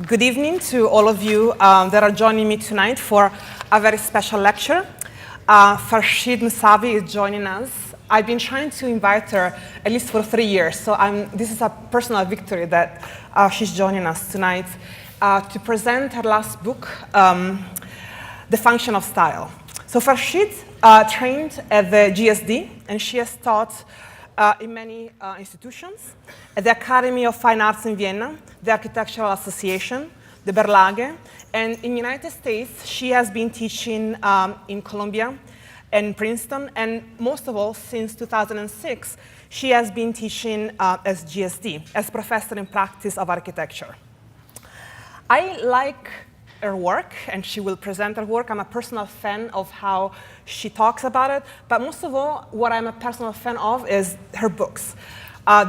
Good evening to all of you that are joining me tonight for a very special lecture. Farshid Moussavi is joining us. I've been trying to invite her at least for 3 years, so this is a personal victory that she's joining us tonight to present her last book, The Function of Style. So Farshid trained at the GSD, and she has taught in many institutions, at the Academy of Fine Arts in Vienna, the Architectural Association, the Berlage, and in the United States, she has been teaching in Columbia and Princeton, and most of all, since 2006, she has been teaching as GSD, as Professor in Practice of Architecture. I like her work, and she will present her work. I'm a personal fan of how she talks about it, but most of all, what I'm a personal fan of is her books.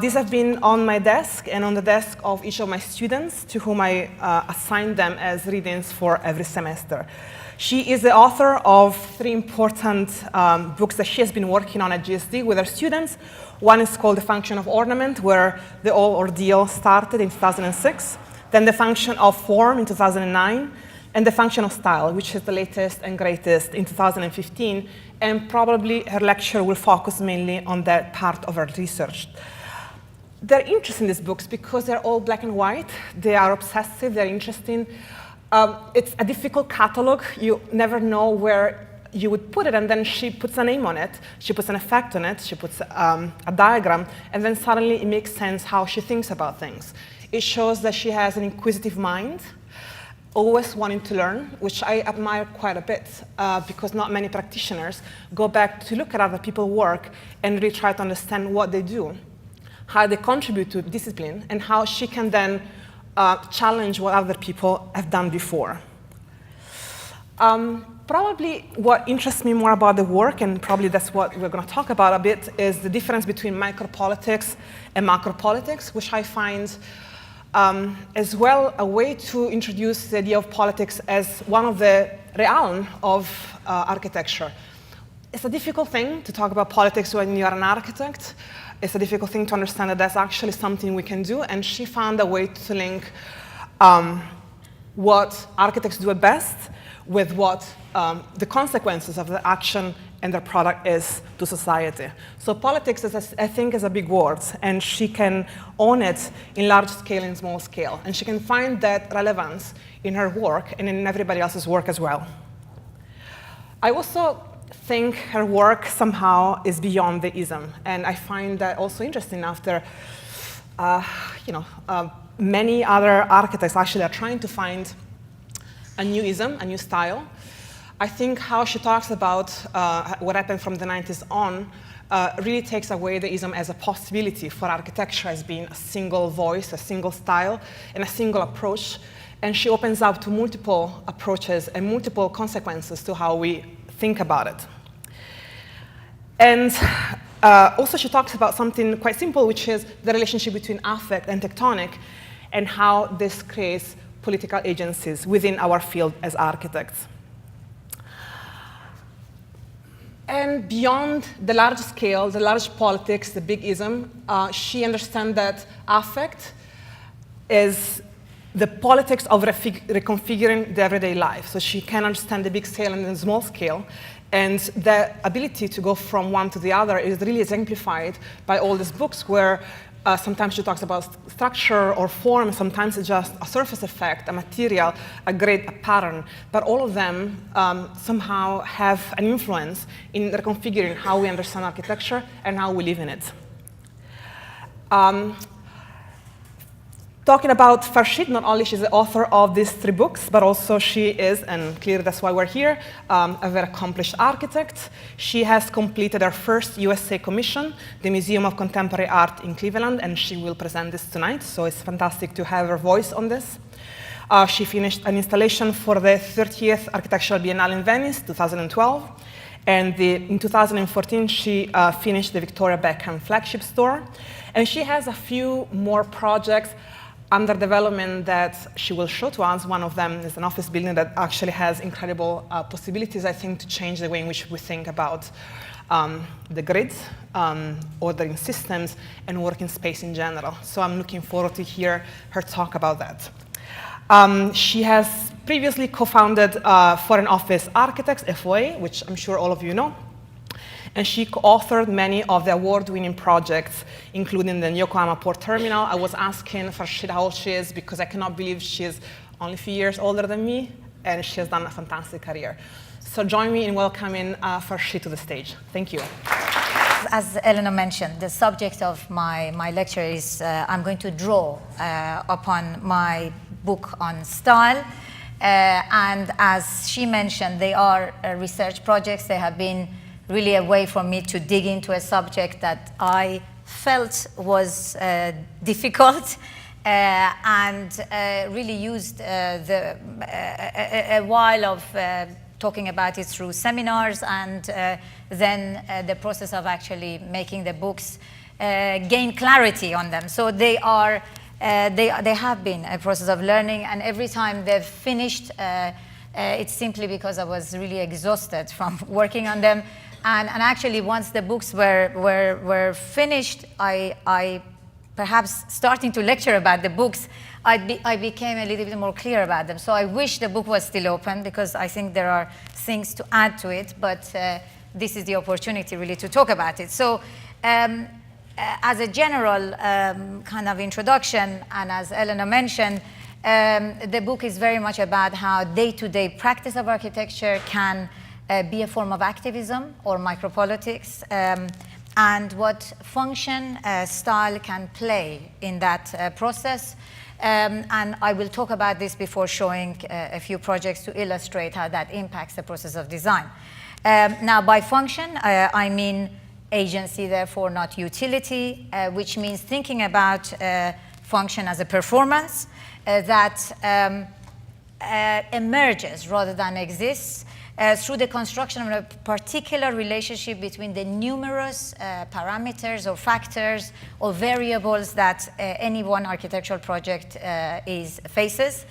These have been on my desk and on the desk of each of my students, to whom I assign them as readings for every semester. She is the author of 3 important books that she has been working on at GSD with her students. One is called The Function of Ornament, where the whole ordeal started in 2006. Then The Function of Form in 2009, and The Function of Style, which is the latest and greatest in 2015, and probably her lecture will focus mainly on that part of her research. They're interesting, these books, because they're all black and white. They are obsessive, they're interesting. It's a difficult catalog. You never know where you would put it, and then she puts a name on it, she puts an effect on it, she puts a diagram, and then suddenly it makes sense how she thinks about things. It shows that she has an inquisitive mind, always wanting to learn, which I admire quite a bit, because not many practitioners go back to look at other people's work and really try to understand what they do, how they contribute to discipline, and how she can then challenge what other people have done before. Probably what interests me more about the work, and probably that's what we're going to talk about a bit, is the difference between micropolitics and macropolitics, which I find as well a way to introduce the idea of politics as one of the realm of architecture. It's a difficult thing to talk about politics when you're an architect. It's a difficult thing to understand that that's actually something we can do, and she found a way to link what architects do at best with what the consequences of the action and their product is to society. So politics, I think, is a big word, and she can own it in large scale and small scale, and she can find that relevance in her work and in everybody else's work as well. I also think her work somehow is beyond the ism, and I find that also interesting after many other architects actually are trying to find a new ism, a new style. I think how she talks about what happened from the 90s on really takes away the ism as a possibility for architecture as being a single voice, a single style, and a single approach. And she opens up to multiple approaches and multiple consequences to how we think about it. And also she talks about something quite simple, which is the relationship between affect and tectonic, and how this creates political agencies within our field as architects. And beyond the large scale, the large politics, the big ism, she understands that affect is the politics of reconfiguring the everyday life. So she can understand the big scale and the small scale. And the ability to go from one to the other is really exemplified by all these books, where sometimes she talks about structure or form, sometimes it's just a surface effect, a material, a grid, a pattern. But all of them somehow have an influence in reconfiguring how we understand architecture and how we live in it. Talking about Farshid, not only she's the author of these 3 books, but also she is, and clearly that's why we're here, a very accomplished architect. She has completed her first USA commission, the Museum of Contemporary Art in Cleveland, and she will present this tonight, so it's fantastic to have her voice on this. She finished an installation for the 30th Architectural Biennale in Venice, 2012, and in 2014 she finished the Victoria Beckham flagship store, and she has a few more projects under development that she will show to us. One of them is an office building that actually has incredible possibilities, I think, to change the way in which we think about the grid, ordering systems, and working space in general. So I'm looking forward to hear her talk about that. She has previously co-founded Foreign Office Architects, FOA, which I'm sure all of you know. And she co-authored many of the award-winning projects, including the Yokohama Port Terminal. I was asking Farshid how old she is because I cannot believe she's only a few years older than me, and she has done a fantastic career. So join me in welcoming Farshid to the stage. Thank you. As Elena mentioned, the subject of my lecture is I'm going to draw upon my book on style. And as she mentioned, they are research projects. They have been really a way for me to dig into a subject that I felt was difficult and really used a while of talking about it through seminars and then the process of actually making the books gain clarity on them. So they are, they have been a process of learning, and every time they've finished, it's simply because I was really exhausted from working on them. And actually, once the books were finished, I perhaps starting to lecture about the books, I became a little bit more clear about them. So I wish the book was still open, because I think there are things to add to it, but this is the opportunity really to talk about it. So as a general kind of introduction, and as Elena mentioned, the book is very much about how day-to-day practice of architecture can be a form of activism or micropolitics, and what function style can play in that process. And I will talk about this before showing a few projects to illustrate how that impacts the process of design. Now, by function, I mean agency, therefore not utility, which means thinking about function as a performance that emerges rather than exists through the construction of a particular relationship between the numerous parameters or factors or variables that any one architectural project faces,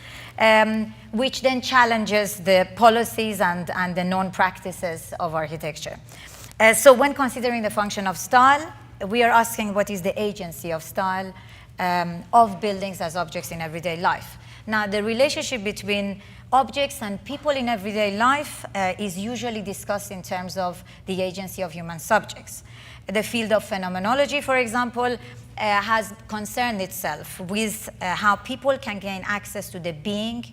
which then challenges the policies and the known practices of architecture. So when considering the function of style, we are asking what is the agency of style of buildings as objects in everyday life. Now, the relationship between objects and people in everyday life is usually discussed in terms of the agency of human subjects. The field of phenomenology, for example, has concerned itself with how people can gain access to the being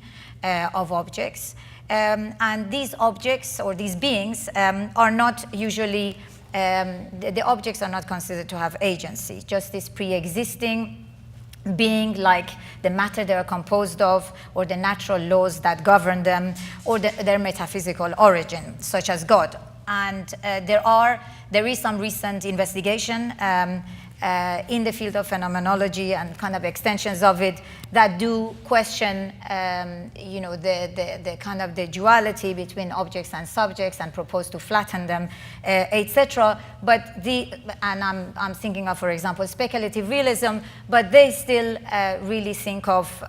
of objects. And these objects, or these beings, are not usually, the objects are not considered to have agency, just this pre-existing being, like the matter they are composed of, or the natural laws that govern them, or their metaphysical origin, such as God. And there is some recent investigation in the field of phenomenology and kind of extensions of it that do question, you know, the kind of the duality between objects and subjects and propose to flatten them, etc. But and I'm thinking of, for example, speculative realism, but they still really think of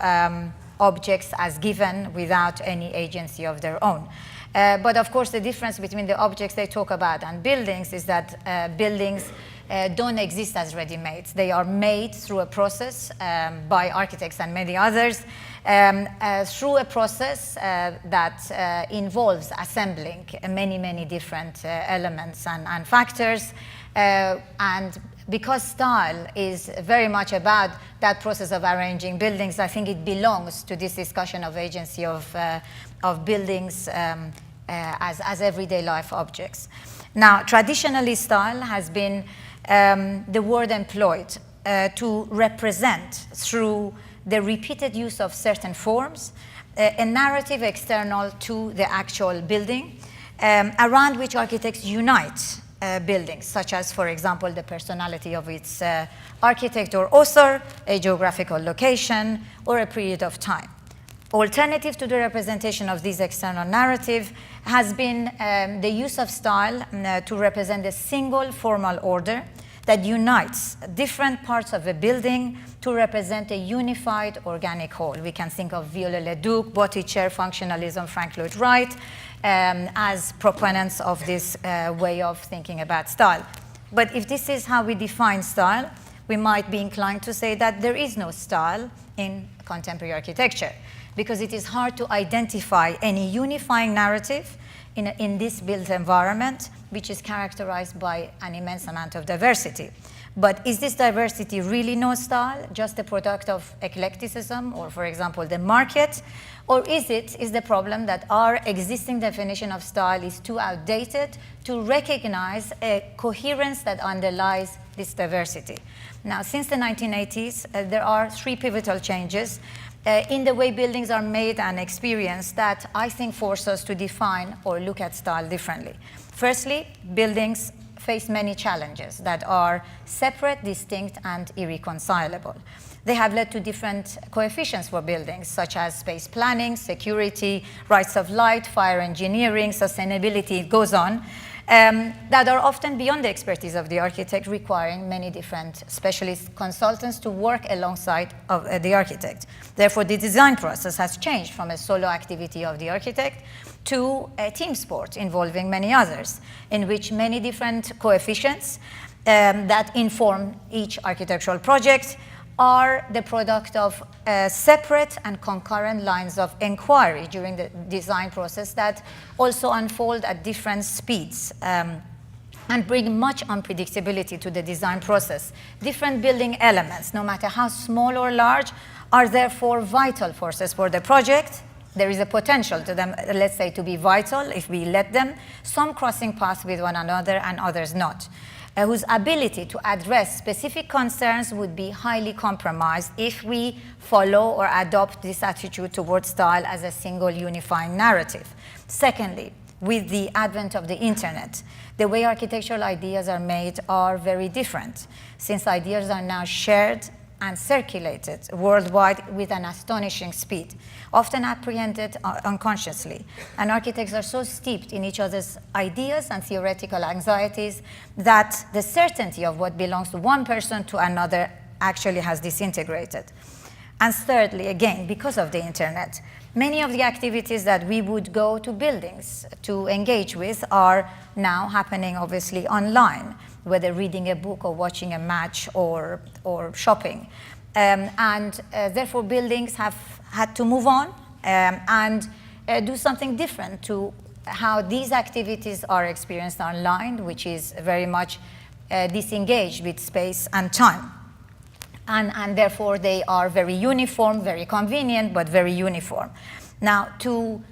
objects as given without any agency of their own. But of course, the difference between the objects they talk about and buildings is that buildings don't exist as ready-made. They are made through a process by architects and many others, through a process that involves assembling many different elements and factors. And because style is very much about that process of arranging buildings, I think it belongs to this discussion of agency of buildings as everyday life objects. Now, traditionally, style has been the word employed to represent, through the repeated use of certain forms, a narrative external to the actual building, around which architects unite buildings, such as, for example, the personality of its architect or author, a geographical location, or a period of time. Alternative to the representation of this external narrative has been the use of style to represent a single formal order that unites different parts of a building to represent a unified organic whole. We can think of Viollet-le-Duc, Botticher, functionalism, Frank Lloyd Wright, as proponents of this way of thinking about style. But if this is how we define style, we might be inclined to say that there is no style in contemporary architecture. because it is hard to identify any unifying narrative in this built environment, which is characterized by an immense amount of diversity. But is this diversity really no style, just the product of eclecticism, or for example, the market? Or is the problem that our existing definition of style is too outdated to recognize a coherence that underlies this diversity? Now, since the 1980s, there are three pivotal changes in the way buildings are made and experienced that I think force us to define or look at style differently. Firstly, buildings face many challenges that are separate, distinct, and irreconcilable. They have led to different coefficients for buildings, such as space planning, security, rights of light, fire engineering, sustainability, it goes on, that are often beyond the expertise of the architect, requiring many different specialist consultants to work alongside of the architect. Therefore, the design process has changed from a solo activity of the architect to a team sport involving many others, in which many different coefficients that inform each architectural project are the product of separate and concurrent lines of inquiry during the design process that also unfold at different speeds and bring much unpredictability to the design process. Different building elements, no matter how small or large, are therefore vital forces for the project. There is a potential to them, let's say, to be vital if we let them, some crossing paths with one another and others not, whose ability to address specific concerns would be highly compromised if we follow or adopt this attitude towards style as a single unifying narrative. Secondly, with the advent of the internet, the way architectural ideas are made are very different, since ideas are now shared and circulated worldwide with an astonishing speed, often apprehended unconsciously. And architects are so steeped in each other's ideas and theoretical anxieties that the certainty of what belongs to one person to another actually has disintegrated. And thirdly, again, because of the internet, many of the activities that we would go to buildings to engage with are now happening obviously online, whether reading a book or watching a match or shopping. Therefore, buildings have had to move on and do something different to how these activities are experienced online, which is very much disengaged with space and time. And therefore, they are very uniform, very convenient, but very uniform. Now, to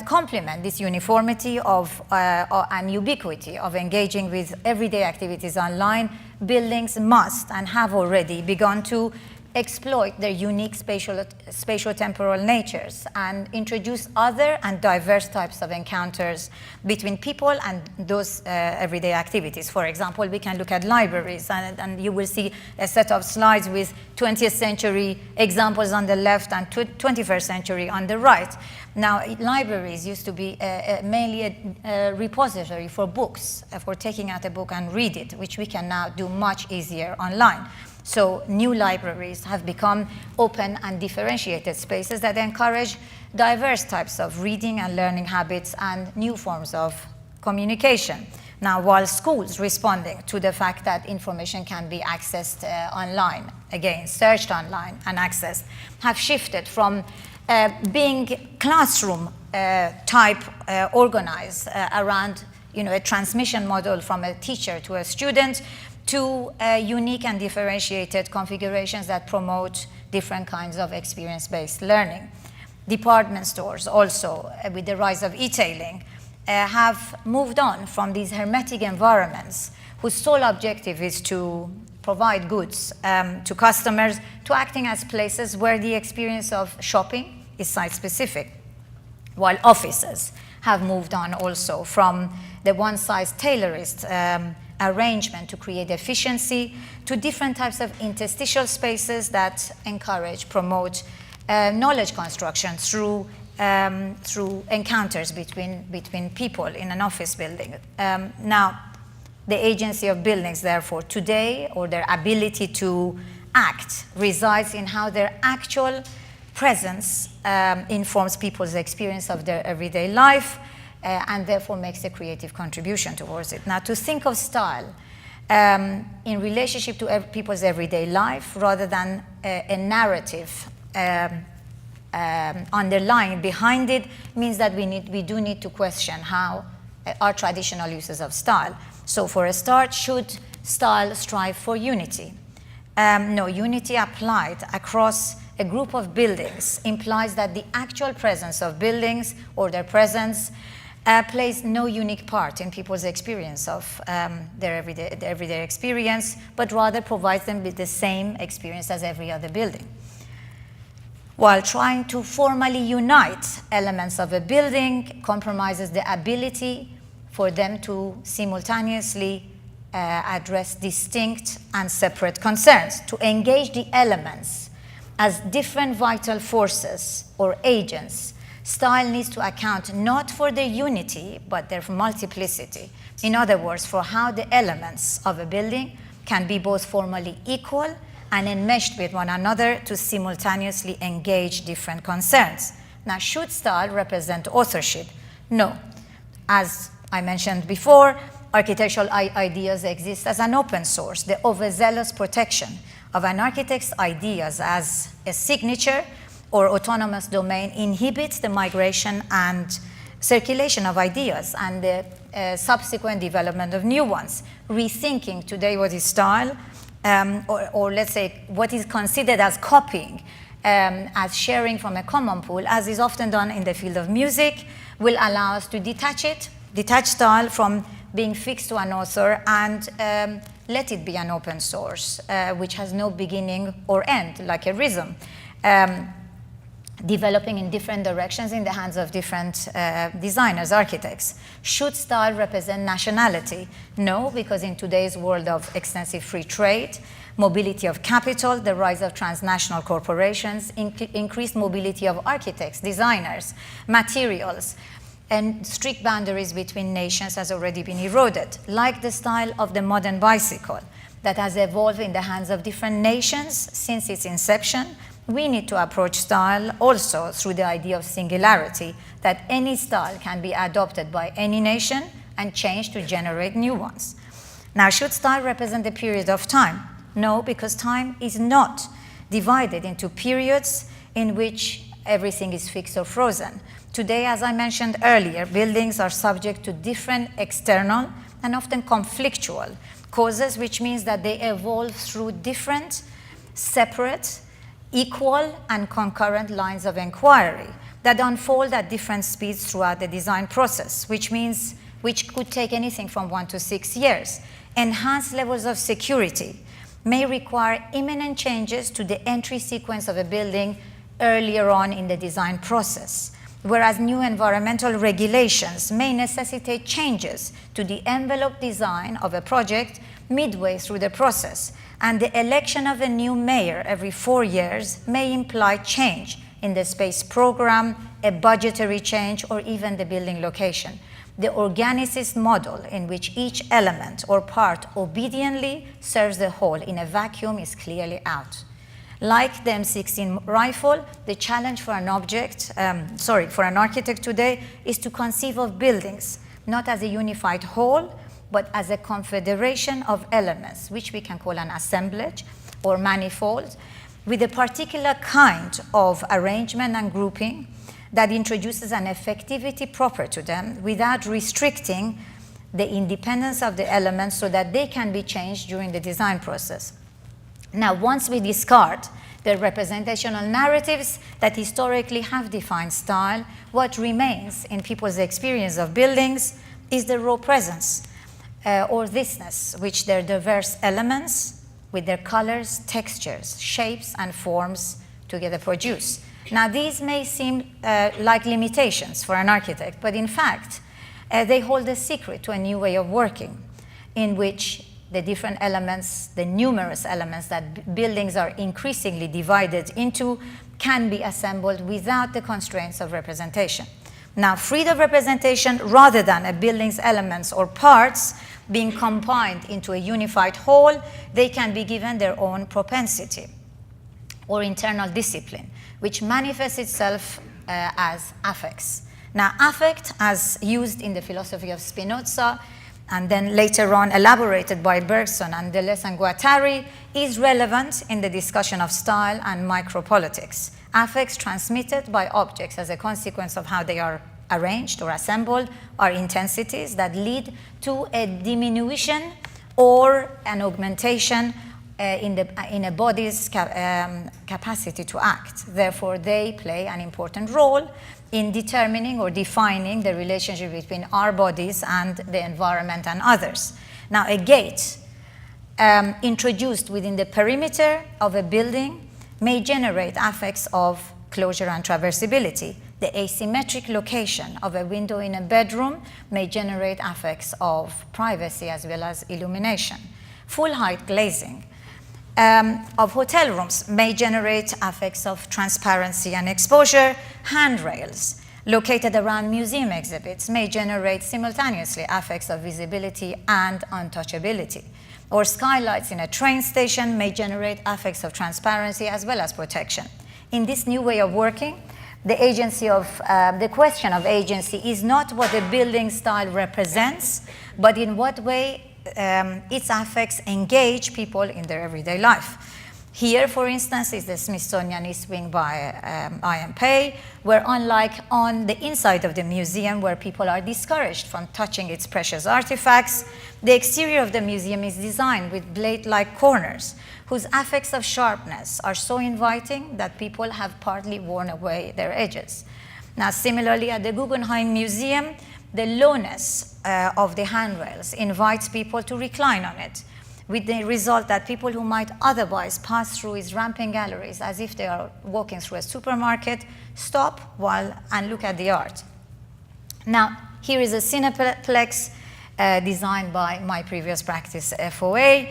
complement this uniformity of and ubiquity of engaging with everyday activities online, buildings must and have already begun to exploit their unique spatio-temporal natures and introduce other and diverse types of encounters between people and those everyday activities. For example, we can look at libraries, and you will see a set of slides with 20th century examples on the left and 21st century on the right. Now, libraries used to be mainly a repository for books, for taking out a book and read it, which we can now do much easier online. So new libraries have become open and differentiated spaces that encourage diverse types of reading and learning habits and new forms of communication. Now, while schools responding to the fact that information can be accessed online, again, searched online and accessed, have shifted from being classroom type organized around a transmission model from a teacher to a student, to unique and differentiated configurations that promote different kinds of experience-based learning. Department stores also, with the rise of e-tailing, have moved on from these hermetic environments whose sole objective is to provide goods to customers, to acting as places where the experience of shopping is site-specific, while offices have moved on also from the one-size-tailorist arrangement to create efficiency to different types of interstitial spaces that encourage, promote knowledge construction through encounters between people in an office building. Now, the agency of buildings, therefore, today, or their ability to act, resides in how their actual presence informs people's experience of their everyday life, and therefore makes a creative contribution towards it. Now, to think of style in relationship to people's everyday life rather than a narrative underlying behind it means that we do need to question how our traditional uses of style. So for a start, should style strive for unity? No, unity applied across a group of buildings implies that the actual presence of buildings or their presence plays no unique part in people's experience of their everyday experience, but rather provides them with the same experience as every other building. While trying to formally unite elements of a building compromises the ability for them to simultaneously address distinct and separate concerns, to engage the elements as different vital forces or agents. Style needs to account not for their unity, but their multiplicity. In other words, for how the elements of a building can be both formally equal and enmeshed with one another to simultaneously engage different concerns. Now, should style represent authorship? No. As I mentioned before, architectural ideas exist as an open source. The overzealous protection of an architect's ideas as a signature or autonomous domain inhibits the migration and circulation of ideas and the subsequent development of new ones. Rethinking today what is style, or let's say what is considered as copying, as sharing from a common pool, as is often done in the field of music, will allow us to detach style from being fixed to an author and let it be an open source, which has no beginning or end, like a rhythm, developing in different directions in the hands of different designers, architects. Should style represent nationality? No, because in today's world of extensive free trade, mobility of capital, the rise of transnational corporations, increased mobility of architects, designers, materials, and strict boundaries between nations has already been eroded, like the style of the modern bicycle that has evolved in the hands of different nations since its inception. We need to approach style also through the idea of singularity, that any style can be adopted by any nation and changed to generate new ones. Now, should style represent a period of time? No, because time is not divided into periods in which everything is fixed or frozen. Today, as I mentioned earlier, buildings are subject to different external and often conflictual causes, which means that they evolve through different, separate, equal and concurrent lines of inquiry that unfold at different speeds throughout the design process, which could take anything from 1 to 6 years. Enhanced levels of security may require imminent changes to the entry sequence of a building earlier on in the design process, whereas new environmental regulations may necessitate changes to the envelope design of a project midway through the process, and the election of a new mayor every 4 years may imply change in the space program, a budgetary change, or even the building location. The organicist model in which each element or part obediently serves the whole in a vacuum is clearly out. Like the M16 rifle, the challenge for an architect today is to conceive of buildings not as a unified whole, but as a confederation of elements, which we can call an assemblage or manifold, with a particular kind of arrangement and grouping that introduces an effectivity proper to them without restricting the independence of the elements so that they can be changed during the design process. Now, once we discard the representational narratives that historically have defined style, what remains in people's experience of buildings is the raw presence or thisness, which their diverse elements with their colors, textures, shapes, and forms together produce. Now, these may seem like limitations for an architect, but in fact, they hold a secret to a new way of working in which the different elements, the numerous elements that buildings are increasingly divided into, can be assembled without the constraints of representation. Now, freedom of representation, rather than a building's elements or parts being combined into a unified whole, they can be given their own propensity or internal discipline, which manifests itself as affects. Now, affect, as used in the philosophy of Spinoza, and then later on elaborated by Bergson and Deleuze and Guattari, is relevant in the discussion of style and micropolitics. Affects transmitted by objects as a consequence of how they are arranged or assembled are intensities that lead to a diminution or an augmentation in a body's capacity to act. Therefore, they play an important role in determining or defining the relationship between our bodies and the environment and others. Now, a gate introduced within the perimeter of a building may generate affects of closure and traversability. The asymmetric location of a window in a bedroom may generate affects of privacy as well as illumination. Full height glazing of hotel rooms may generate affects of transparency and exposure. Handrails located around museum exhibits may generate simultaneously affects of visibility and untouchability. Or skylights in a train station may generate affects of transparency as well as protection. In this new way of working, the question of agency is not what the building style represents, but in what way its affects engage people in their everyday life. Here, for instance, is the Smithsonian East Wing by I.M. Pei, where unlike on the inside of the museum, where people are discouraged from touching its precious artifacts, the exterior of the museum is designed with blade-like corners, whose affects of sharpness are so inviting that people have partly worn away their edges. Now, similarly, at the Guggenheim Museum, the lowness of the handrails invites people to recline on it, with the result that people who might otherwise pass through its ramping galleries as if they are walking through a supermarket stop and look at the art. Now, here is a cineplex designed by my previous practice, FOA,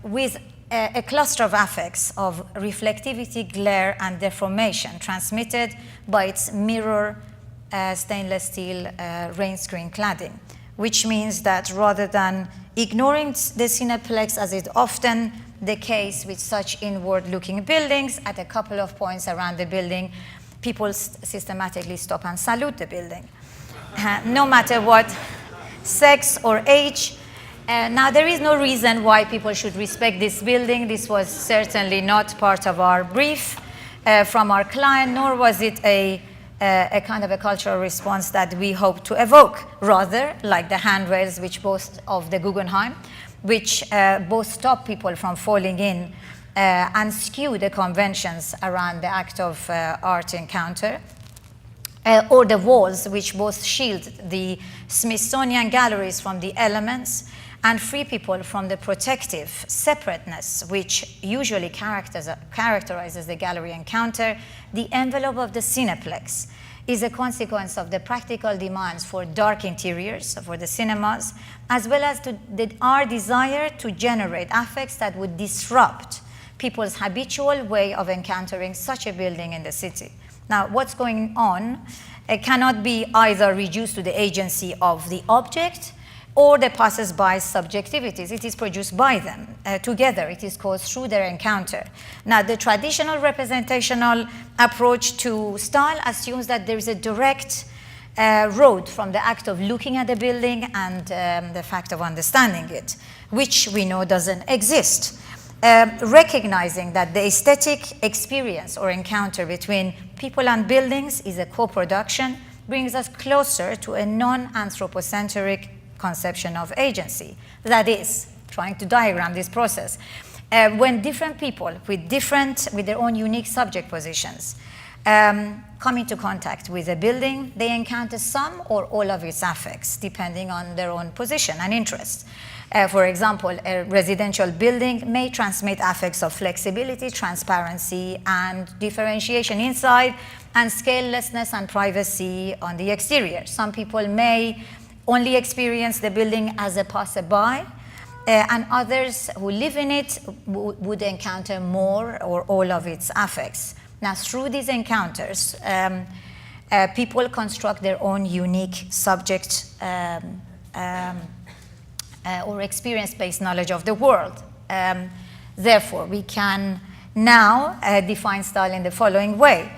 with a cluster of affects of reflectivity, glare, and deformation transmitted by its mirror stainless steel rain screen cladding, which means that rather than ignoring the cineplex, as is often the case with such inward-looking buildings, at a couple of points around the building, people systematically stop and salute the building, no matter what sex or age. Now, there is no reason why people should respect this building. This was certainly not part of our brief from our client, nor was it a kind of a cultural response that we hope to evoke. Rather, like the handrails which both of the Guggenheim, which both stop people from falling in and skew the conventions around the act of art encounter, or the walls which both shield the Smithsonian galleries from the elements and free people from the protective separateness which usually characterizes the gallery encounter. The envelope of the cineplex is a consequence of the practical demands for dark interiors for the cinemas, as well as our desire to generate affects that would disrupt people's habitual way of encountering such a building in the city. Now, what's going on cannot be either reduced to the agency of the object or the passers-by's subjectivities. It is produced by them together. It is caused through their encounter. Now, the traditional representational approach to style assumes that there is a direct road from the act of looking at the building and the fact of understanding it, which we know doesn't exist. Recognizing that the aesthetic experience or encounter between people and buildings is a co-production brings us closer to a non-anthropocentric conception of agency. That is, trying to diagram this process. When different people with their own unique subject positions come into contact with a building, they encounter some or all of its affects, depending on their own position and interest. For example, a residential building may transmit affects of flexibility, transparency, and differentiation inside, and scalelessness and privacy on the exterior. Some people may only experience the building as a passerby, and others who live in it would encounter more or all of its affects. Now, through these encounters, people construct their own unique subject or experience-based knowledge of the world. Therefore, we can now define style in the following way.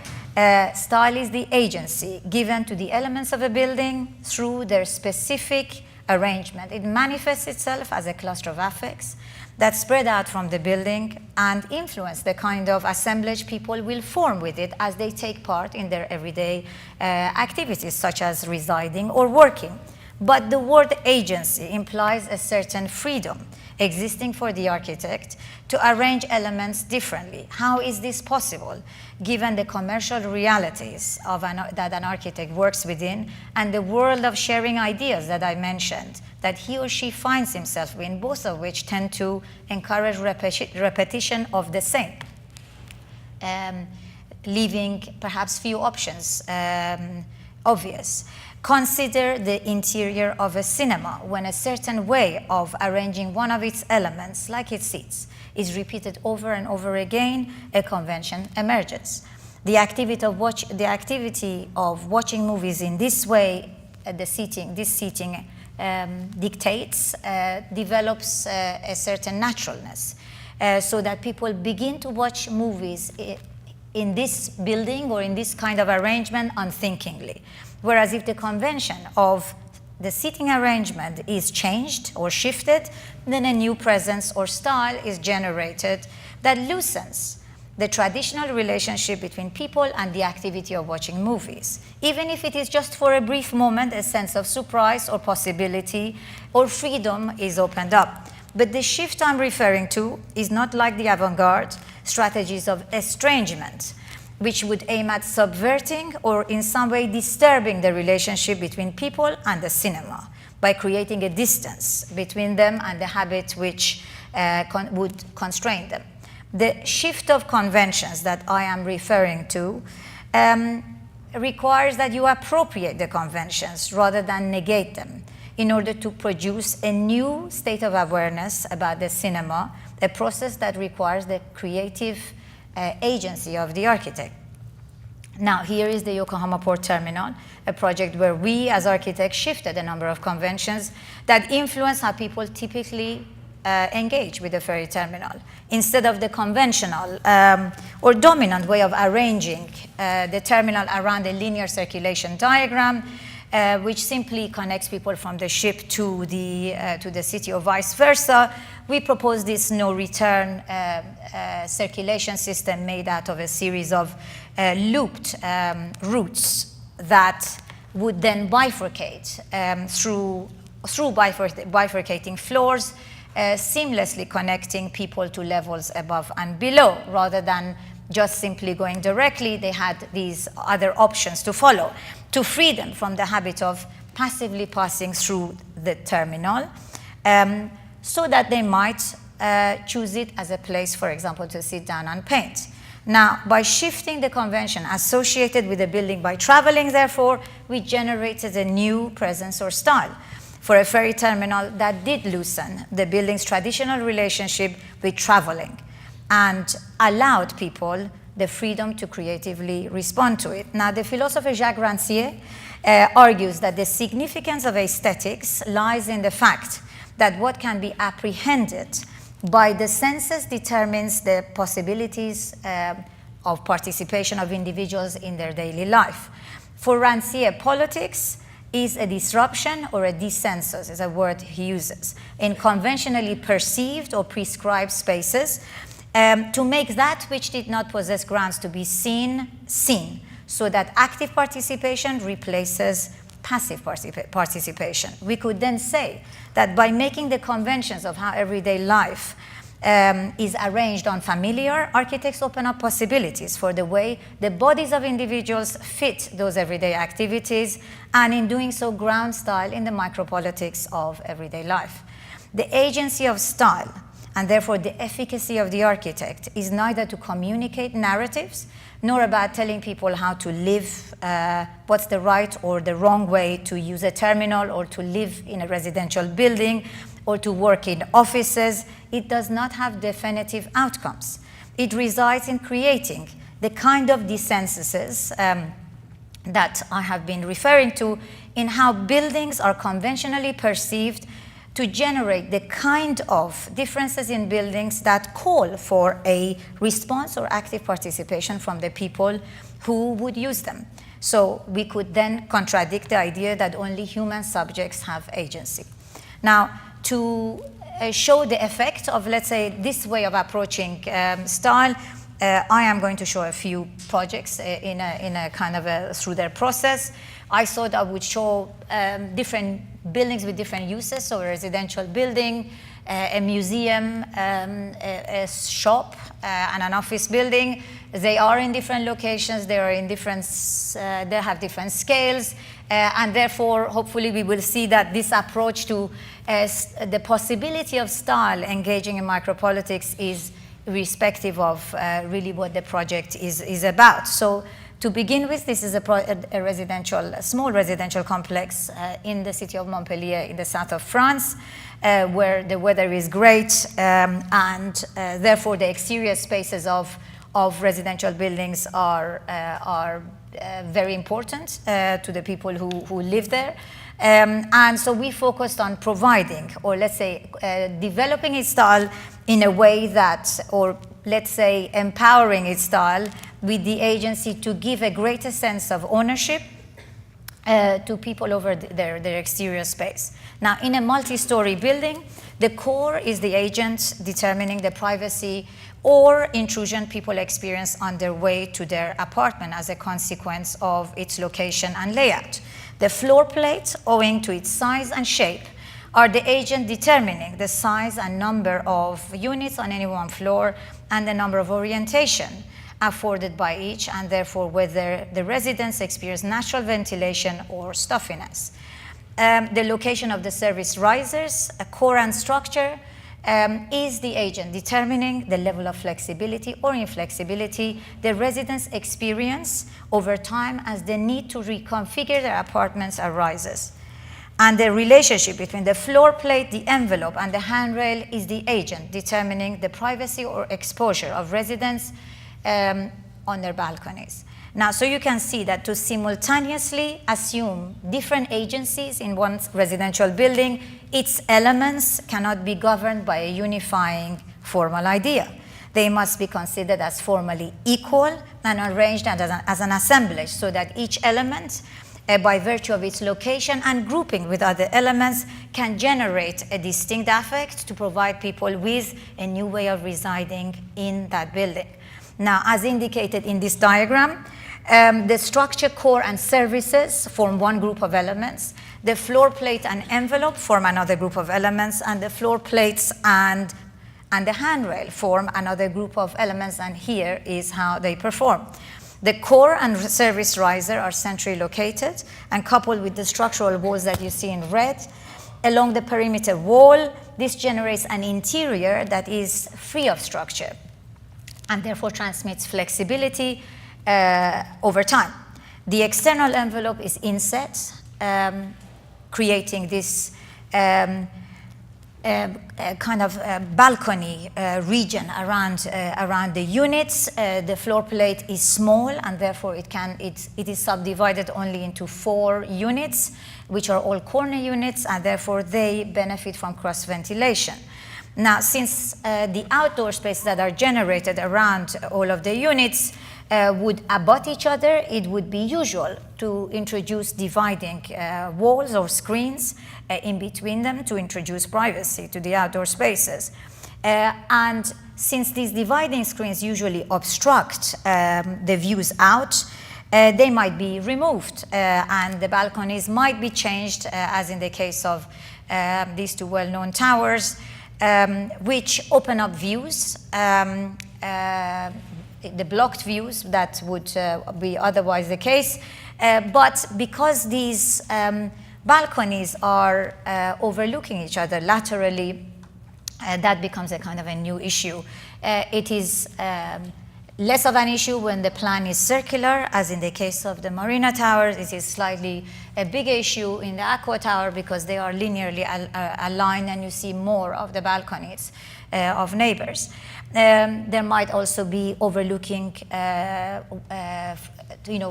Style is the agency given to the elements of a building through their specific arrangement. It manifests itself as a cluster of affects that spread out from the building and influence the kind of assemblage people will form with it as they take part in their everyday activities, such as residing or working. But the word agency implies a certain freedom existing for the architect to arrange elements differently. How is this possible, given the commercial realities of that an architect works within and the world of sharing ideas that I mentioned, that he or she finds himself in, both of which tend to encourage repetition of the same, leaving perhaps few options obvious. Consider the interior of a cinema, when a certain way of arranging one of its elements, like its seats, is repeated over and over again, a convention emerges. The activity of watching movies in this way, this seating dictates, develops a certain naturalness, so that people begin to watch movies in this building or in this kind of arrangement unthinkingly. Whereas if the convention of the seating arrangement is changed or shifted, then a new presence or style is generated that loosens the traditional relationship between people and the activity of watching movies. Even if it is just for a brief moment, a sense of surprise or possibility or freedom is opened up. But the shift I'm referring to is not like the avant-garde strategies of estrangement, which would aim at subverting or in some way disturbing the relationship between people and the cinema by creating a distance between them and the habit which would constrain them. The shift of conventions that I am referring to requires that you appropriate the conventions rather than negate them in order to produce a new state of awareness about the cinema, a process that requires the creative agency of the architect. Now, here is the Yokohama Port Terminal, a project where we as architects shifted a number of conventions that influence how people typically engage with the ferry terminal. Instead of the conventional or dominant way of arranging the terminal around a linear circulation diagram, which simply connects people from the ship to the city or vice versa, we propose this no-return circulation system made out of a series of looped routes that would then bifurcate through bifurcating floors, seamlessly connecting people to levels above and below. Rather than just simply going directly, they had these other options to follow to free them from the habit of passively passing through the terminal, so that they might choose it as a place, for example, to sit down and paint. Now, by shifting the convention associated with the building by traveling, therefore, we generated a new presence or style for a ferry terminal that did loosen the building's traditional relationship with traveling and allowed people the freedom to creatively respond to it. Now, the philosopher Jacques Rancière argues that the significance of aesthetics lies in the fact that what can be apprehended by the senses determines the possibilities of participation of individuals in their daily life. For Rancière, politics is a disruption or a dissensus, is a word he uses, in conventionally perceived or prescribed spaces, to make that which did not possess grounds to be seen, seen, so that active participation replaces passive participation. We could then say that by making the conventions of how everyday life is arranged unfamiliar, architects open up possibilities for the way the bodies of individuals fit those everyday activities, and in doing so ground style in the micropolitics of everyday life. The agency of style, and therefore the efficacy of the architect, is neither to communicate narratives nor about telling people how to live, what's the right or the wrong way to use a terminal or to live in a residential building or to work in offices. It does not have definitive outcomes. It resides in creating the kind of dissensuses that I have been referring to in how buildings are conventionally perceived, to generate the kind of differences in buildings that call for a response or active participation from the people who would use them. So we could then contradict the idea that only human subjects have agency. Now, to show the effect of, let's say, this way of approaching style, I am going to show a few projects in a kind of through their process. I thought I would show different buildings with different uses, so a residential building, a museum, a shop, and an office building. They are in different locations, they are in different, they have different scales, and therefore, hopefully we will see that this approach to the possibility of style engaging in micropolitics is irrespective of really what the project is about. So to begin with, this is a small residential complex in the city of Montpellier in the south of France, where the weather is great, and therefore the exterior spaces of residential buildings are very important to the people who live there. And so we focused on providing, or let's say developing its style in a way that, or let's say empowering its style with the agency to give a greater sense of ownership to people over their exterior space. Now, in a multi-story building, the core is the agent determining the privacy or intrusion people experience on their way to their apartment as a consequence of its location and layout. The floor plate, owing to its size and shape, are the agent determining the size and number of units on any one floor and the number of orientation afforded by each, and therefore whether the residents experience natural ventilation or stuffiness. The location of the service risers, a core and structure, is the agent determining the level of flexibility or inflexibility the residents experience over time as the need to reconfigure their apartments arises. And the relationship between the floor plate, the envelope, and the handrail is the agent determining the privacy or exposure of residents on their balconies. Now, so you can see that to simultaneously assume different agencies in one residential building, its elements cannot be governed by a unifying formal idea. They must be considered as formally equal and arranged as an assemblage, so that each element, by virtue of its location and grouping with other elements, can generate a distinct affect to provide people with a new way of residing in that building. Now, as indicated in this diagram, the structure, core, and services form one group of elements. The floor plate and envelope form another group of elements, and the floor plates and the handrail form another group of elements, and here is how they perform. The core and service riser are centrally located and coupled with the structural walls that you see in red. Along the perimeter wall, this generates an interior that is free of structure and therefore transmits flexibility over time. The external envelope is inset, creating this kind of balcony region around the units. The floor plate is small, and therefore it is subdivided only into 4 units, which are all corner units, and therefore they benefit from cross ventilation. Now, since the outdoor spaces that are generated around all of the units would abut each other, it would be usual to introduce dividing walls or screens in between them to introduce privacy to the outdoor spaces. And since these dividing screens usually obstruct the views out, they might be removed and the balconies might be changed, as in the case of these 2 well-known towers, which open up views, the blocked views that would be otherwise the case. But because these balconies are overlooking each other laterally, that becomes a kind of a new issue. It is less of an issue when the plan is circular, as in the case of the Marina Towers. It is slightly a bigger issue in the Aqua Tower because they are linearly aligned and you see more of the balconies of neighbors. There might also be overlooking,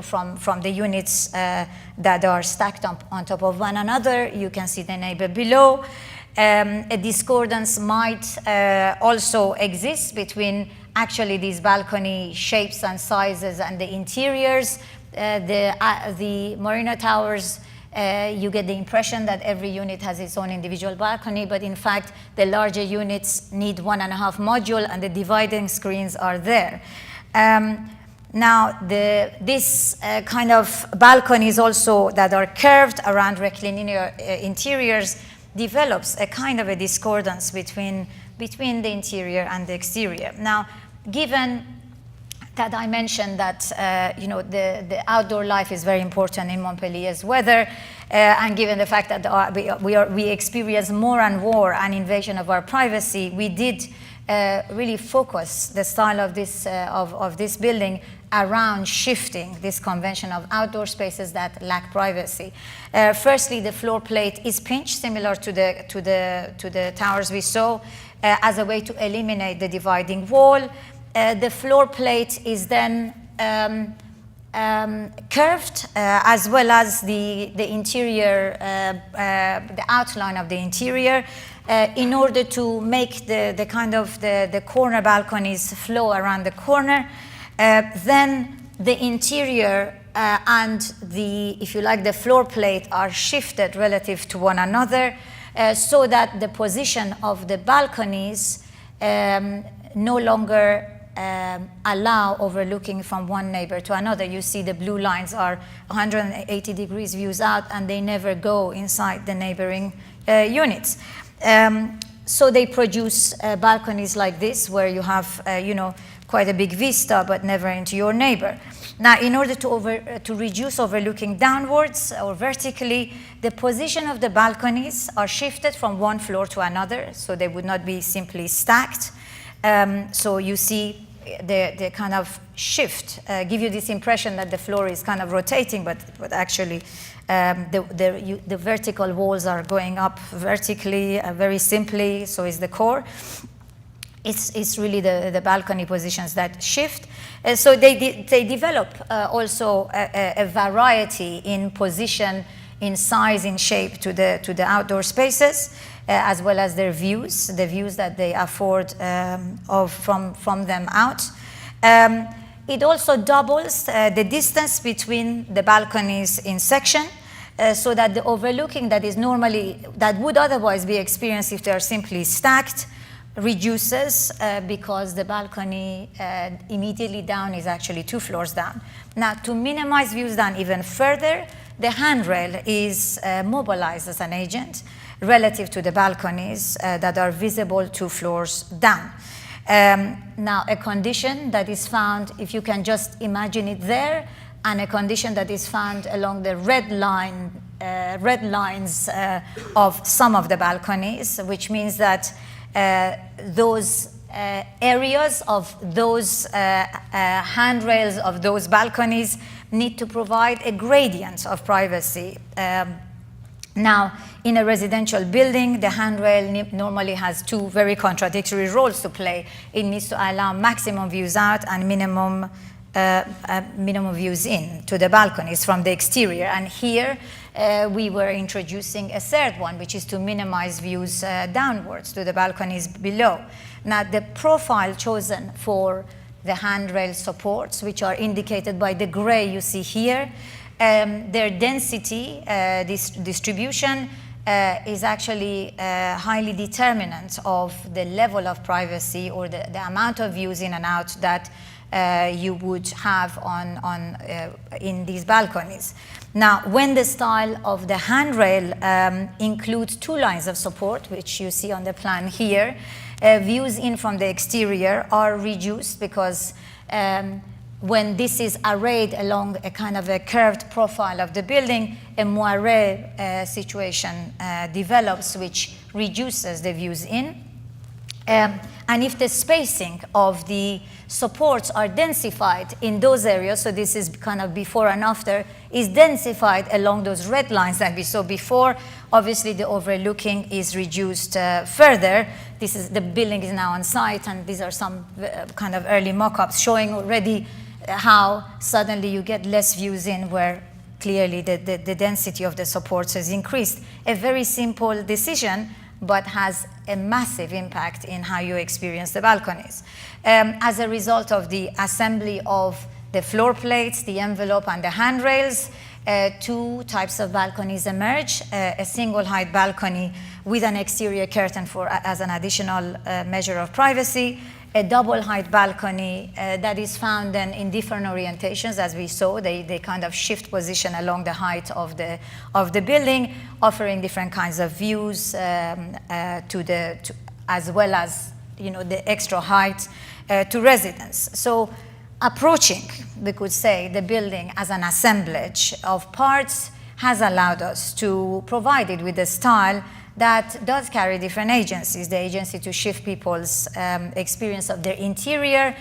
from the units that are stacked on top of one another. You can see the neighbor below. A discordance might also exist between actually these balcony shapes and sizes and the interiors. The Marina Towers You get the impression that every unit has its own individual balcony, but in fact, the larger units need 1.5 module, and the dividing screens are there. Now, this kind of balconies also that are curved around rectilinear interiors develops a kind of a discordance between the interior and the exterior. Now, given that I mentioned that the outdoor life is very important in Montpellier's weather, and given the fact that we experience more and more an invasion of our privacy, we did really focus the style of this building around shifting this convention of outdoor spaces that lack privacy. Firstly, the floor plate is pinched, similar to the towers we saw, as a way to eliminate the dividing wall. The floor plate is then curved, as well as the interior, the outline of the interior, in order to make the corner balconies flow around the corner. Then the interior and if you like, the floor plate are shifted relative to one another, so that the position of the balconies no longer allow overlooking from one neighbor to another. You see the blue lines are 180 degrees views out, and they never go inside the neighboring units. So they produce balconies like this, where you have quite a big vista, but never into your neighbor. Now, in order to reduce overlooking downwards or vertically, the position of the balconies are shifted from one floor to another, so they would not be simply stacked. So you see the kind of shift, give you this impression that the floor is kind of rotating, but actually the vertical walls are going up vertically, very simply, so is the core. It's really the balcony positions that shift. So they develop also a variety in position, in size, in shape to the outdoor spaces, as well as their views, the views that they afford from them out. It also doubles the distance between the balconies in section, so that the overlooking that would otherwise be experienced if they are simply stacked reduces, because the balcony immediately down is actually 2 floors down. Now, to minimize views down even further, the handrail is mobilized as an agent relative to the balconies that are visible 2 floors down. Now, a condition that is found, if you can just imagine it there, and a condition that is found along the red lines of some of the balconies, which means that those areas of those handrails of those balconies need to provide a gradient of privacy. Now, in a residential building, the handrail normally has 2 very contradictory roles to play. It needs to allow maximum views out and minimum views in to the balconies from the exterior. And here we were introducing a third one, which is to minimize views downwards to the balconies below. Now, the profile chosen for the handrail supports, which are indicated by the gray you see here, their density distribution is actually highly determinant of the level of privacy, or the amount of views in and out that you would have in these balconies. Now, when the style of the handrail includes 2 lines of support, which you see on the plan here, views in from the exterior are reduced, because when this is arrayed along a kind of a curved profile of the building, a moiré situation develops, which reduces the views in. And if the spacing of the supports are densified in those areas, so this is kind of before and after, is densified along those red lines that we saw before, obviously the overlooking is reduced further. The building is now on site, and these are some kind of early mock-ups showing already how suddenly you get less views in, where clearly the density of the supports has increased. A very simple decision, but has a massive impact in how you experience the balconies. As a result of the assembly of the floor plates, the envelope, and the handrails, two types of balconies emerge, a single height balcony with an exterior curtain as an additional measure of privacy, a double height balcony that is found then in different orientations, as we saw. They kind of shift position along the height of the building, offering different kinds of views as well as the extra height to residents. So approaching, we could say, the building as an assemblage of parts has allowed us to provide it with a style that does carry different agencies. The agency to shift people's experience of their interior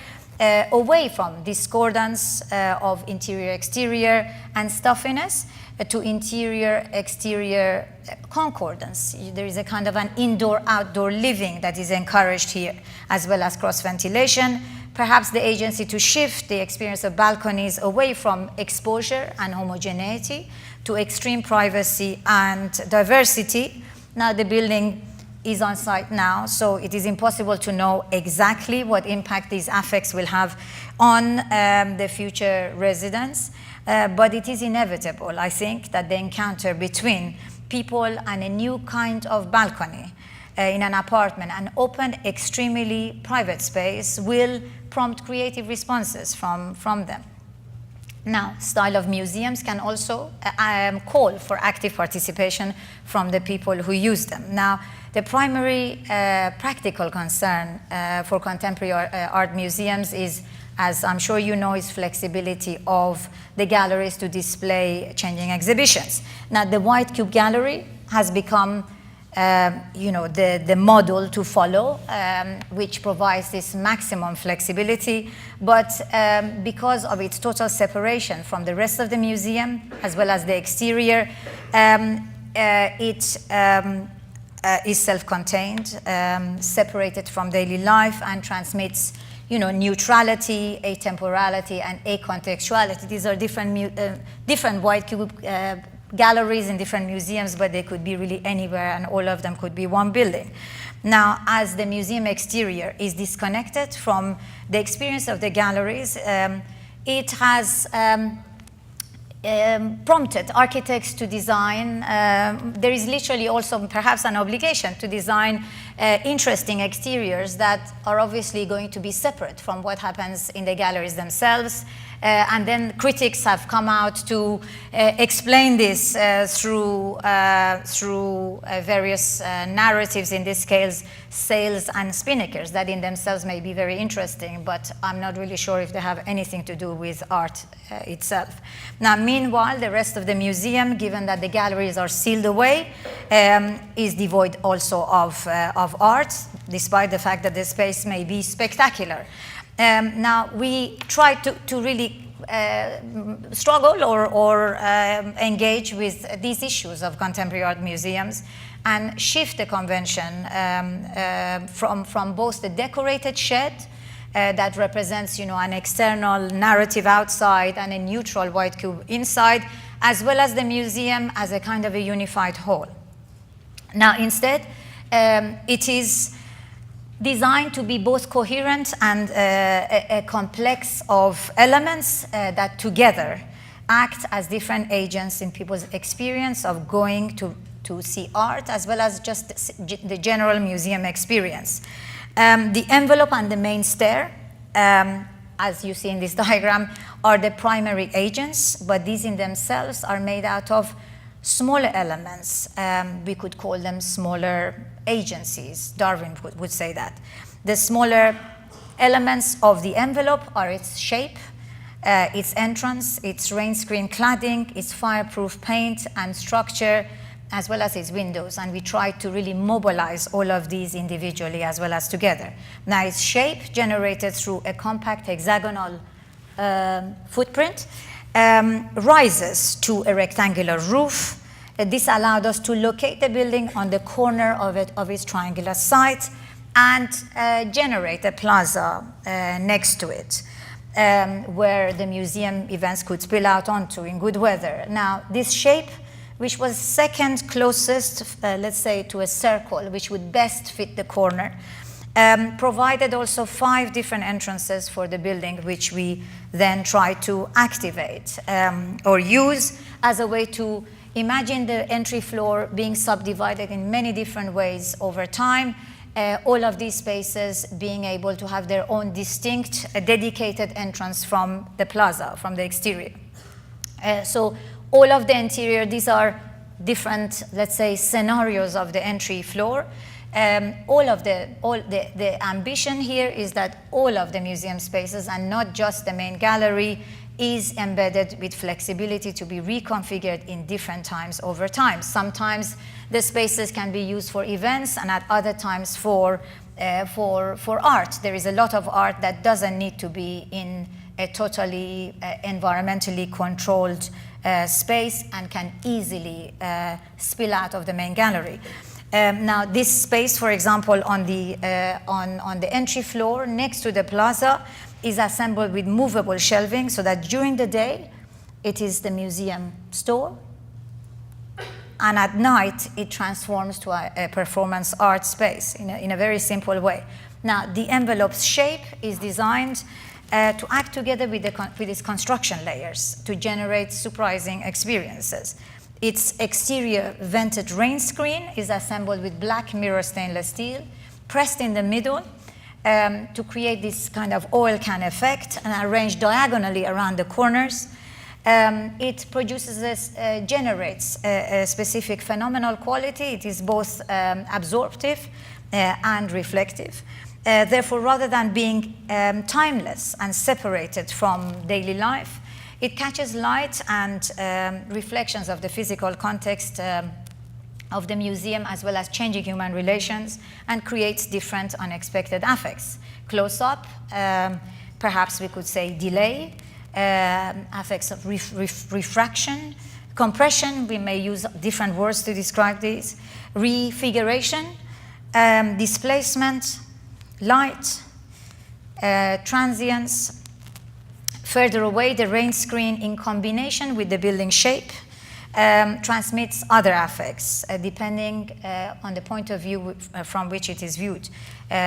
away from discordance of interior-exterior and stuffiness to interior-exterior concordance. There is a kind of an indoor-outdoor living that is encouraged here, as well as cross-ventilation. Perhaps the agency to shift the experience of balconies away from exposure and homogeneity to extreme privacy and diversity. Now the building is on site now, so it is impossible to know exactly what impact these affects will have on the future residents, but it is inevitable, I think, that the encounter between people and a new kind of balcony in an apartment, an open, extremely private space, will prompt creative responses from them. Now, style of museums can also call for active participation from the people who use them. Now, the primary practical concern for contemporary art museums is, as I'm sure you know, is flexibility of the galleries to display changing exhibitions. Now, the White Cube Gallery has become the model to follow, which provides this maximum flexibility, but because of its total separation from the rest of the museum, as well as the exterior, it is self-contained, separated from daily life, and transmits neutrality, atemporality, and acontextuality. These are different White Cube galleries in different museums, but they could be really anywhere, and all of them could be one building. Now, as the museum exterior is disconnected from the experience of the galleries, it has prompted architects to design. There is literally also perhaps an obligation to design interesting exteriors that are obviously going to be separate from what happens in the galleries themselves. And then critics have come out to explain this through various narratives, in this case, sails and spinnakers, that in themselves may be very interesting, but I'm not really sure if they have anything to do with art itself. Now, meanwhile, the rest of the museum, given that the galleries are sealed away, is devoid also of art, despite the fact that the space may be spectacular. Now, we try to really struggle or engage with these issues of contemporary art museums and shift the convention from both the decorated shed that represents an external narrative outside and a neutral White Cube inside, as well as the museum as a kind of a unified whole. Now, instead, it is designed to be both coherent and a complex of elements that together act as different agents in people's experience of going to see art, as well as just the general museum experience. The envelope and the main stair, as you see in this diagram, are the primary agents, but these in themselves are made out of smaller elements. We could call them smaller agencies. Darwin would say that. The smaller elements of the envelope are its shape, its entrance, its rain screen cladding, its fireproof paint and structure, as well as its windows. And we try to really mobilize all of these individually as well as together. Now, its shape, generated through a compact hexagonal footprint, rises to a rectangular roof. This allowed us to locate the building on the corner of its triangular site and generate a plaza next to it, where the museum events could spill out onto in good weather. Now, this shape, which was second closest, let's say, to a circle, which would best fit the corner, provided also 5 different entrances for the building, which we then try to activate or use as a way to imagine the entry floor being subdivided in many different ways over time, all of these spaces being able to have their own distinct, dedicated entrance from the plaza, from the exterior. So all of the interior, these are different, let's say, scenarios of the entry floor. The ambition here is that all of the museum spaces, and not just the main gallery, is embedded with flexibility to be reconfigured in different times over time. Sometimes the spaces can be used for events, and at other times for art. There is a lot of art that doesn't need to be in a totally environmentally controlled space and can easily spill out of the main gallery. Now, this space, for example, on the entry floor next to the plaza is assembled with movable shelving, so that during the day it is the museum store, and at night it transforms to a performance art space in a very simple way. Now, the envelope's shape is designed to act together with its construction layers to generate surprising experiences. Its exterior vented rain screen is assembled with black mirror stainless steel, pressed in the middle to create this kind of oil can effect and arranged diagonally around the corners. It generates a specific phenomenal quality. It is both absorptive and reflective. Therefore, rather than being timeless and separated from daily life, it catches light and reflections of the physical context of the museum, as well as changing human relations, and creates different unexpected affects. Close-up, perhaps we could say delay, affects of refraction, compression, we may use different words to describe these, refiguration, displacement, light, transience. Further away, the rain screen, in combination with the building shape, transmits other affects, depending on the point of view from which it is viewed.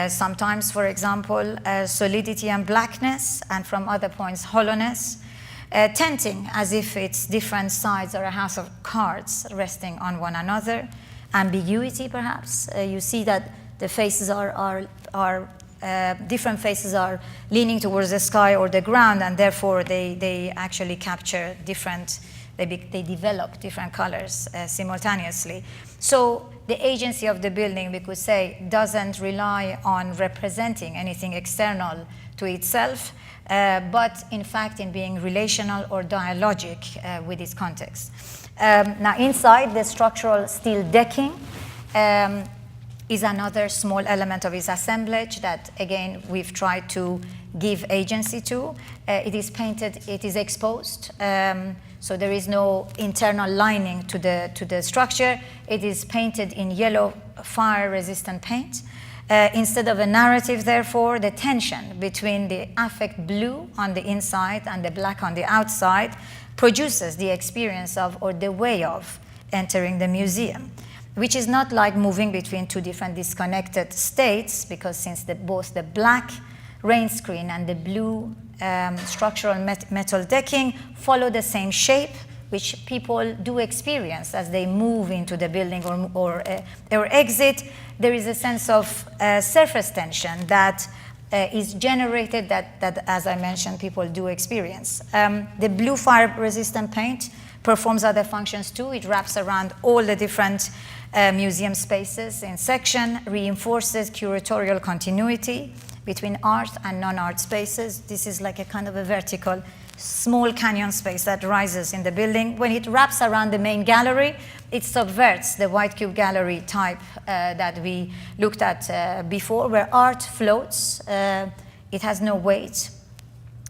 Sometimes, for example, solidity and blackness, and from other points, hollowness. Tenting, as if its different sides are a house of cards resting on one another. Ambiguity, perhaps. You see that the faces different faces are leaning towards the sky or the ground, and therefore they actually capture different, they develop different colors simultaneously. So the agency of the building, we could say, doesn't rely on representing anything external to itself, but in fact in being relational or dialogic with its context. Now, inside, the structural steel decking is another small element of its assemblage that, again, we've tried to give agency to. It is painted, it is exposed, so there is no internal lining to the structure. It is painted in yellow fire-resistant paint. Instead of a narrative, therefore, the tension between the affect blue on the inside and the black on the outside produces the experience of, or the way of, entering the museum, which is not like moving between two different disconnected states, because since both the black rain screen and the blue structural metal decking follow the same shape, which people do experience as they move into the building or exit, there is a sense of surface tension that is generated that, as I mentioned, people do experience. The blue fire-resistant paint performs other functions too. It wraps around all the different museum spaces in section, reinforces curatorial continuity between art and non-art spaces. This is like a kind of a vertical, small canyon space that rises in the building. When it wraps around the main gallery, it subverts the white cube gallery type that we looked at before, where art floats. It has no weight.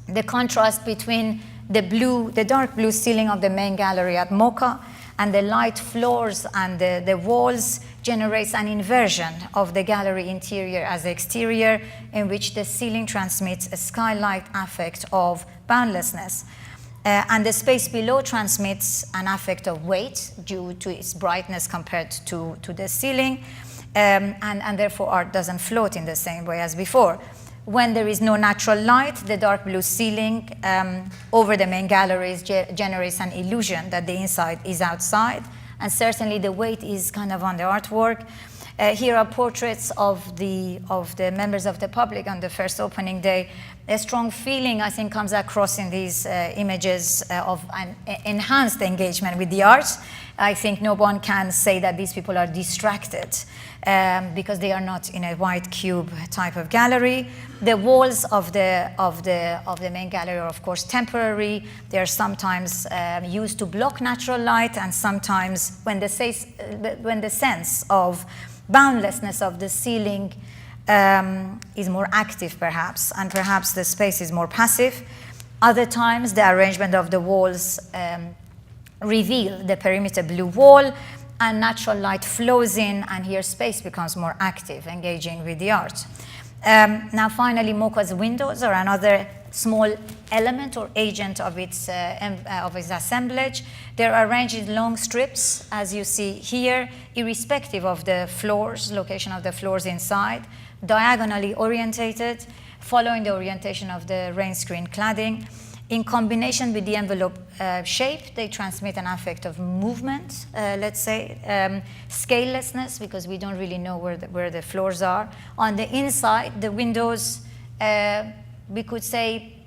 The contrast between the dark blue ceiling of the main gallery at Mocha and the light floors and the walls generates an inversion of the gallery interior as exterior, in which the ceiling transmits a skylight affect of boundlessness. And the space below transmits an affect of weight due to its brightness compared to the ceiling. and therefore art doesn't float in the same way as before. When there is no natural light, the dark blue ceiling over the main galleries generates an illusion that the inside is outside, and certainly the weight is kind of on the artwork. Here are portraits of the members of the public on the first opening day. A strong feeling, I think, comes across in these images of an enhanced engagement with the arts. I think no one can say that these people are distracted because they are not in a white cube type of gallery. The walls of the main gallery are, of course, temporary. They are sometimes used to block natural light, and sometimes when the sense of boundlessness of the ceiling is more active, perhaps, and perhaps the space is more passive. Other times, the arrangement of the walls reveal the perimeter blue wall, and natural light flows in, and here space becomes more active, engaging with the art. Now, finally, MoCA's windows are another small element or agent of its assemblage. They're arranged in long strips, as you see here, irrespective of the floors, location of the floors inside, diagonally orientated, following the orientation of the rain screen cladding. In combination with the envelope shape, they transmit an affect of movement, let's say, scalelessness, because we don't really know where the floors are. On the inside, the windows, we could say,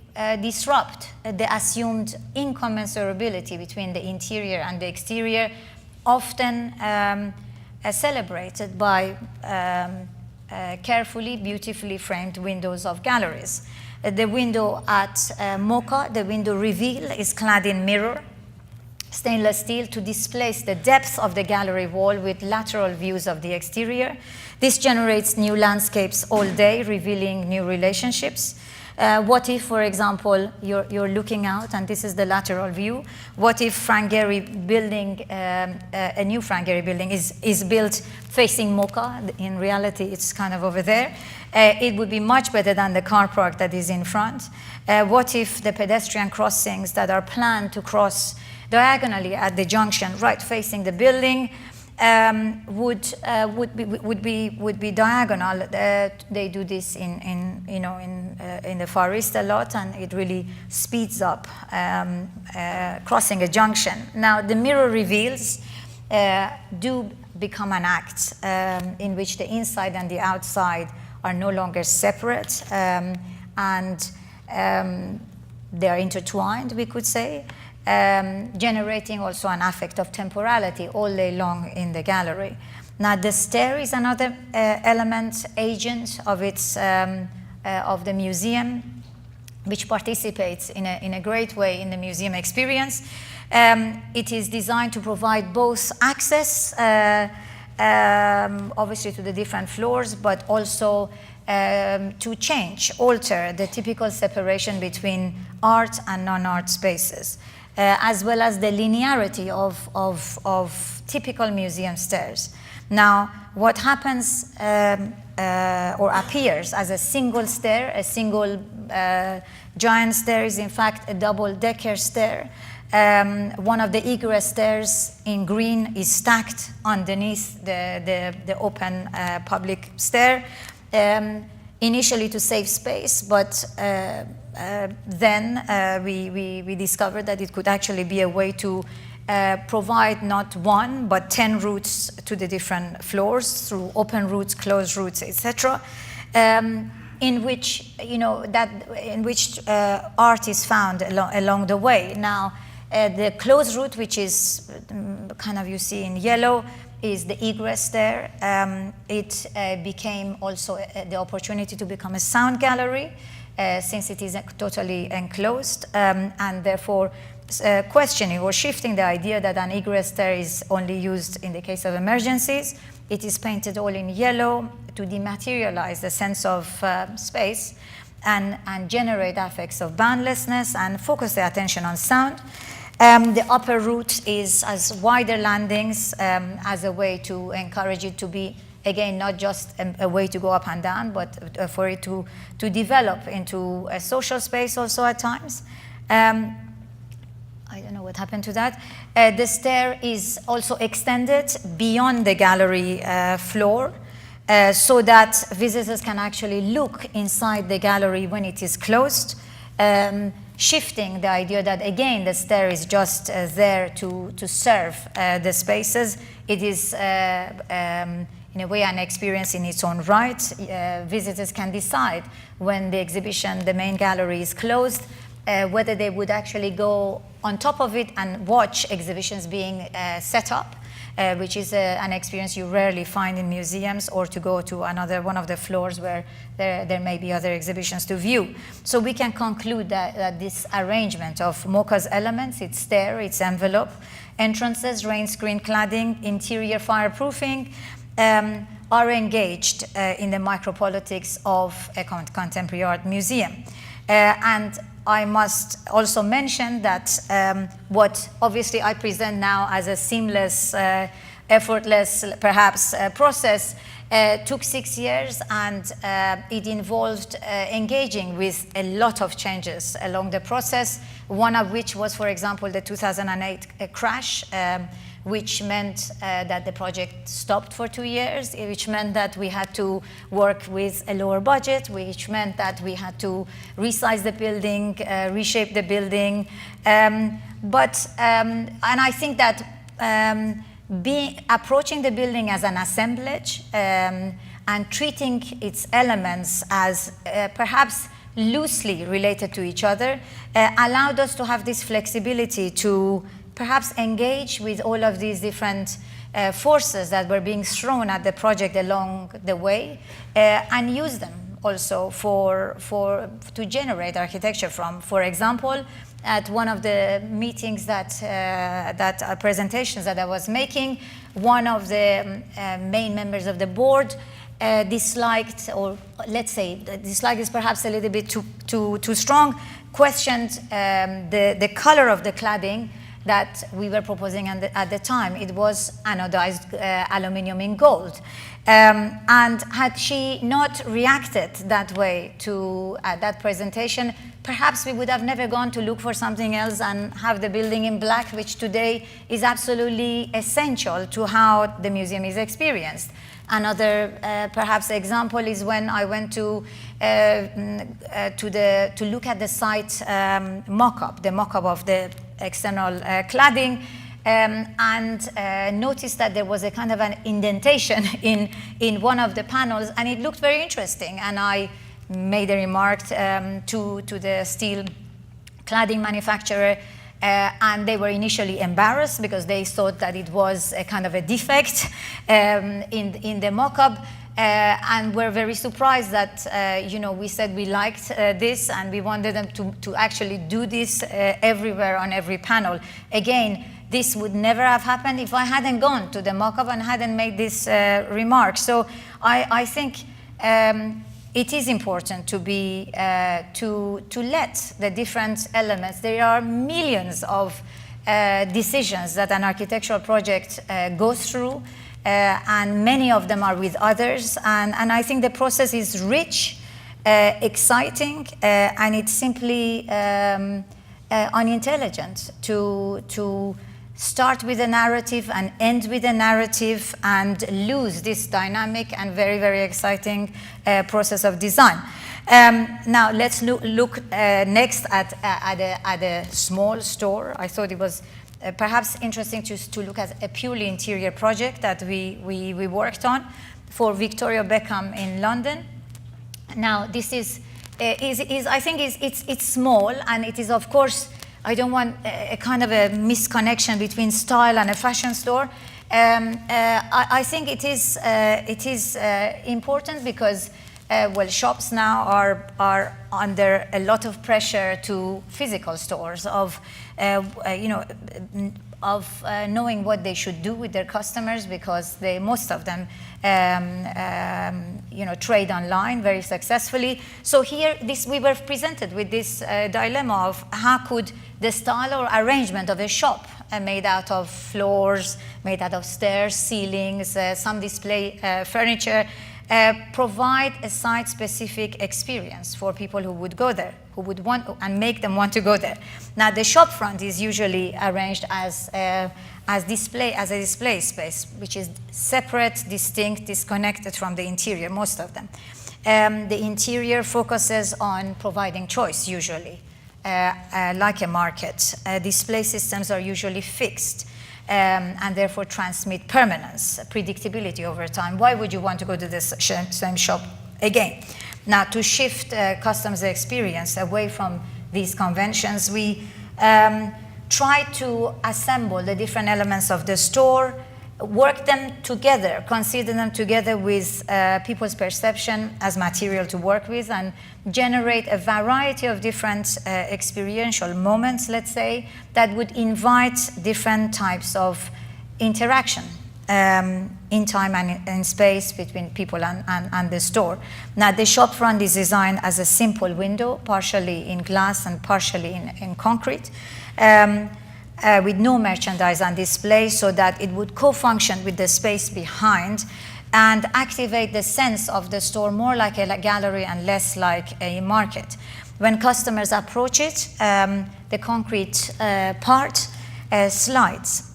disrupt the assumed incommensurability between the interior and the exterior, often celebrated by carefully, beautifully framed windows of galleries. The window at MoCA, the window reveal, is clad in mirror, stainless steel, to displace the depth of the gallery wall with lateral views of the exterior. This generates new landscapes all day, revealing new relationships. What if, for example, you're looking out, and this is the lateral view? What if Frank Gehry building, a new Frank Gehry building is built facing MoCA? In reality, it's kind of over there. It would be much better than the car park that is in front. What if the pedestrian crossings that are planned to cross diagonally at the junction, right facing the building, would be diagonal? They do this in the Far East a lot, and it really speeds up crossing a junction. Now, the mirror reveals do become an act in which the inside and the outside are no longer separate, and they are intertwined, we could say, generating also an affect of temporality all day long in the gallery. Now, the stair is another element, agent of the museum, which participates in a great way in the museum experience. It is designed to provide both access, obviously, to the different floors, but also to alter the typical separation between art and non-art spaces, as well as the linearity of typical museum stairs. Now, what happens or appears as a single stair, a single giant stair, is in fact a double-decker stair. One of the egress stairs in green is stacked underneath the open public stair, initially to save space, but then we discovered that it could actually be a way to provide not one but 10 routes to the different floors through open routes, closed routes, etc. In which art is found along the way. Now, the closed route, which is kind of you see in yellow, is the egress stair. It became also the opportunity to become a sound gallery, since it is totally enclosed, and therefore questioning or shifting the idea that an egress stair is only used in the case of emergencies. It is painted all in yellow to dematerialize the sense of space and generate affects of boundlessness and focus the attention on sound. The upper route is as wider landings as a way to encourage it to be, again, not just a way to go up and down, but for it to develop into a social space also at times. I don't know what happened to that. The stair is also extended beyond the gallery floor so that visitors can actually look inside the gallery when it is closed, shifting the idea that, again, the stair is just there to serve the spaces. It is, in a way, an experience in its own right. Visitors can decide when the exhibition, the main gallery, is closed, whether they would actually go on top of it and watch exhibitions being set up, which is an experience you rarely find in museums, or to go to another one of the floors where there may be other exhibitions to view. So we can conclude that this arrangement of MoCA's elements, its stair, its envelope, entrances, rain screen cladding, interior fireproofing, are engaged in the micropolitics of a contemporary art museum. And I must also mention that what obviously I present now as a seamless, effortless, perhaps, process took 6 years, and it involved engaging with a lot of changes along the process, one of which was, for example, the 2008 crash, which meant that the project stopped for 2 years, which meant that we had to work with a lower budget, which meant that we had to resize the building, reshape the building. And I think that approaching the building as an assemblage and treating its elements as perhaps loosely related to each other allowed us to have this flexibility to perhaps engage with all of these different forces that were being thrown at the project along the way, and use them also to generate architecture from. For example, at one of the meetings that presentations that I was making, one of the main members of the board disliked, or let's say dislike is perhaps a little bit too strong, questioned the color of the cladding that we were proposing at the time. It was anodized aluminum in gold. And had she not reacted that way to that presentation, perhaps we would have never gone to look for something else and have the building in black, which today is absolutely essential to how the museum is experienced. Another perhaps example is when I went to look at the site mock-up, the mock-up of the external cladding, and noticed that there was a kind of an indentation in one of the panels, and it looked very interesting. And I made a remark to the steel cladding manufacturer, and they were initially embarrassed because they thought that it was a kind of a defect in the mock-up, and were very surprised that we said we liked this, and we wanted them to actually do this everywhere on every panel. Again, this would never have happened if I hadn't gone to the mock-up and hadn't made this remark. So I think it is important to be to let the different elements. There are millions of decisions that an architectural project goes through, and many of them are with others. And I think the process is rich, exciting, and it's simply unintelligent to start with a narrative and end with a narrative and lose this dynamic and very, very exciting process of design. Now let's look next at a small store. I thought it was perhaps interesting to look at a purely interior project that we worked on for Victoria Beckham in London. Now this is I think it's small, and it is, of course, I don't want a kind of a misconnection between style and a fashion store. I think it is important because well, shops now are under a lot of pressure to physical stores of knowing what they should do with their customers, because most of them trade online very successfully. So here we were presented with this dilemma of how could the style or arrangement of a shop made out of floors, made out of stairs, ceilings, some display furniture, provide a site-specific experience for people who would go there, who would want, and make them want to go there. Now, the shop front is usually arranged as a display space, which is separate, distinct, disconnected from the interior, most of them. The interior focuses on providing choice, usually, like a market. Display systems are usually fixed. And therefore transmit permanence, predictability over time. Why would you want to go to this same shop again? Now, to shift customers' experience away from these conventions, we try to assemble the different elements of the store, work them together, consider them together with people's perception as material to work with, and generate a variety of different experiential moments, let's say, that would invite different types of interaction in time and in space between people and the store. Now, the shop front is designed as a simple window, partially in glass and partially in concrete. With no merchandise on display, so that it would co-function with the space behind and activate the sense of the store more like a gallery and less like a market. When customers approach it, the concrete part slides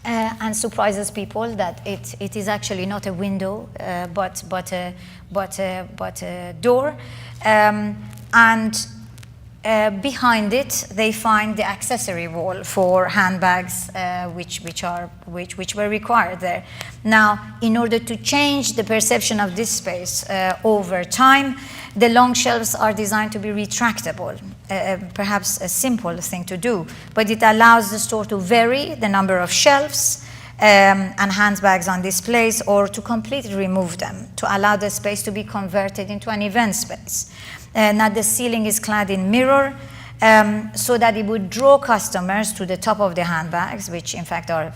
and surprises people that it is actually not a window, but a door. Behind it, they find the accessory wall for handbags, which were required there. Now, in order to change the perception of this space over time, the long shelves are designed to be retractable. Perhaps a simple thing to do, but it allows the store to vary the number of shelves and handbags on displays, or to completely remove them to allow the space to be converted into an event space. Now, the ceiling is clad in mirror, so that it would draw customers to the top of the handbags, which in fact are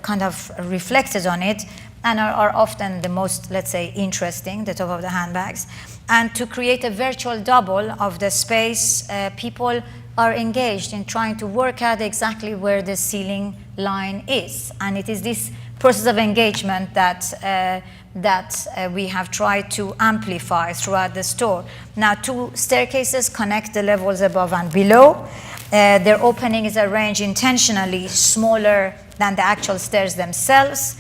kind of reflected on it, and are often the most, let's say, interesting, the top of the handbags. And to create a virtual double of the space, people are engaged in trying to work out exactly where the ceiling line is. And it is this process of engagement that we have tried to amplify throughout the store. Now, two staircases connect the levels above and below. Their opening is arranged intentionally smaller than the actual stairs themselves,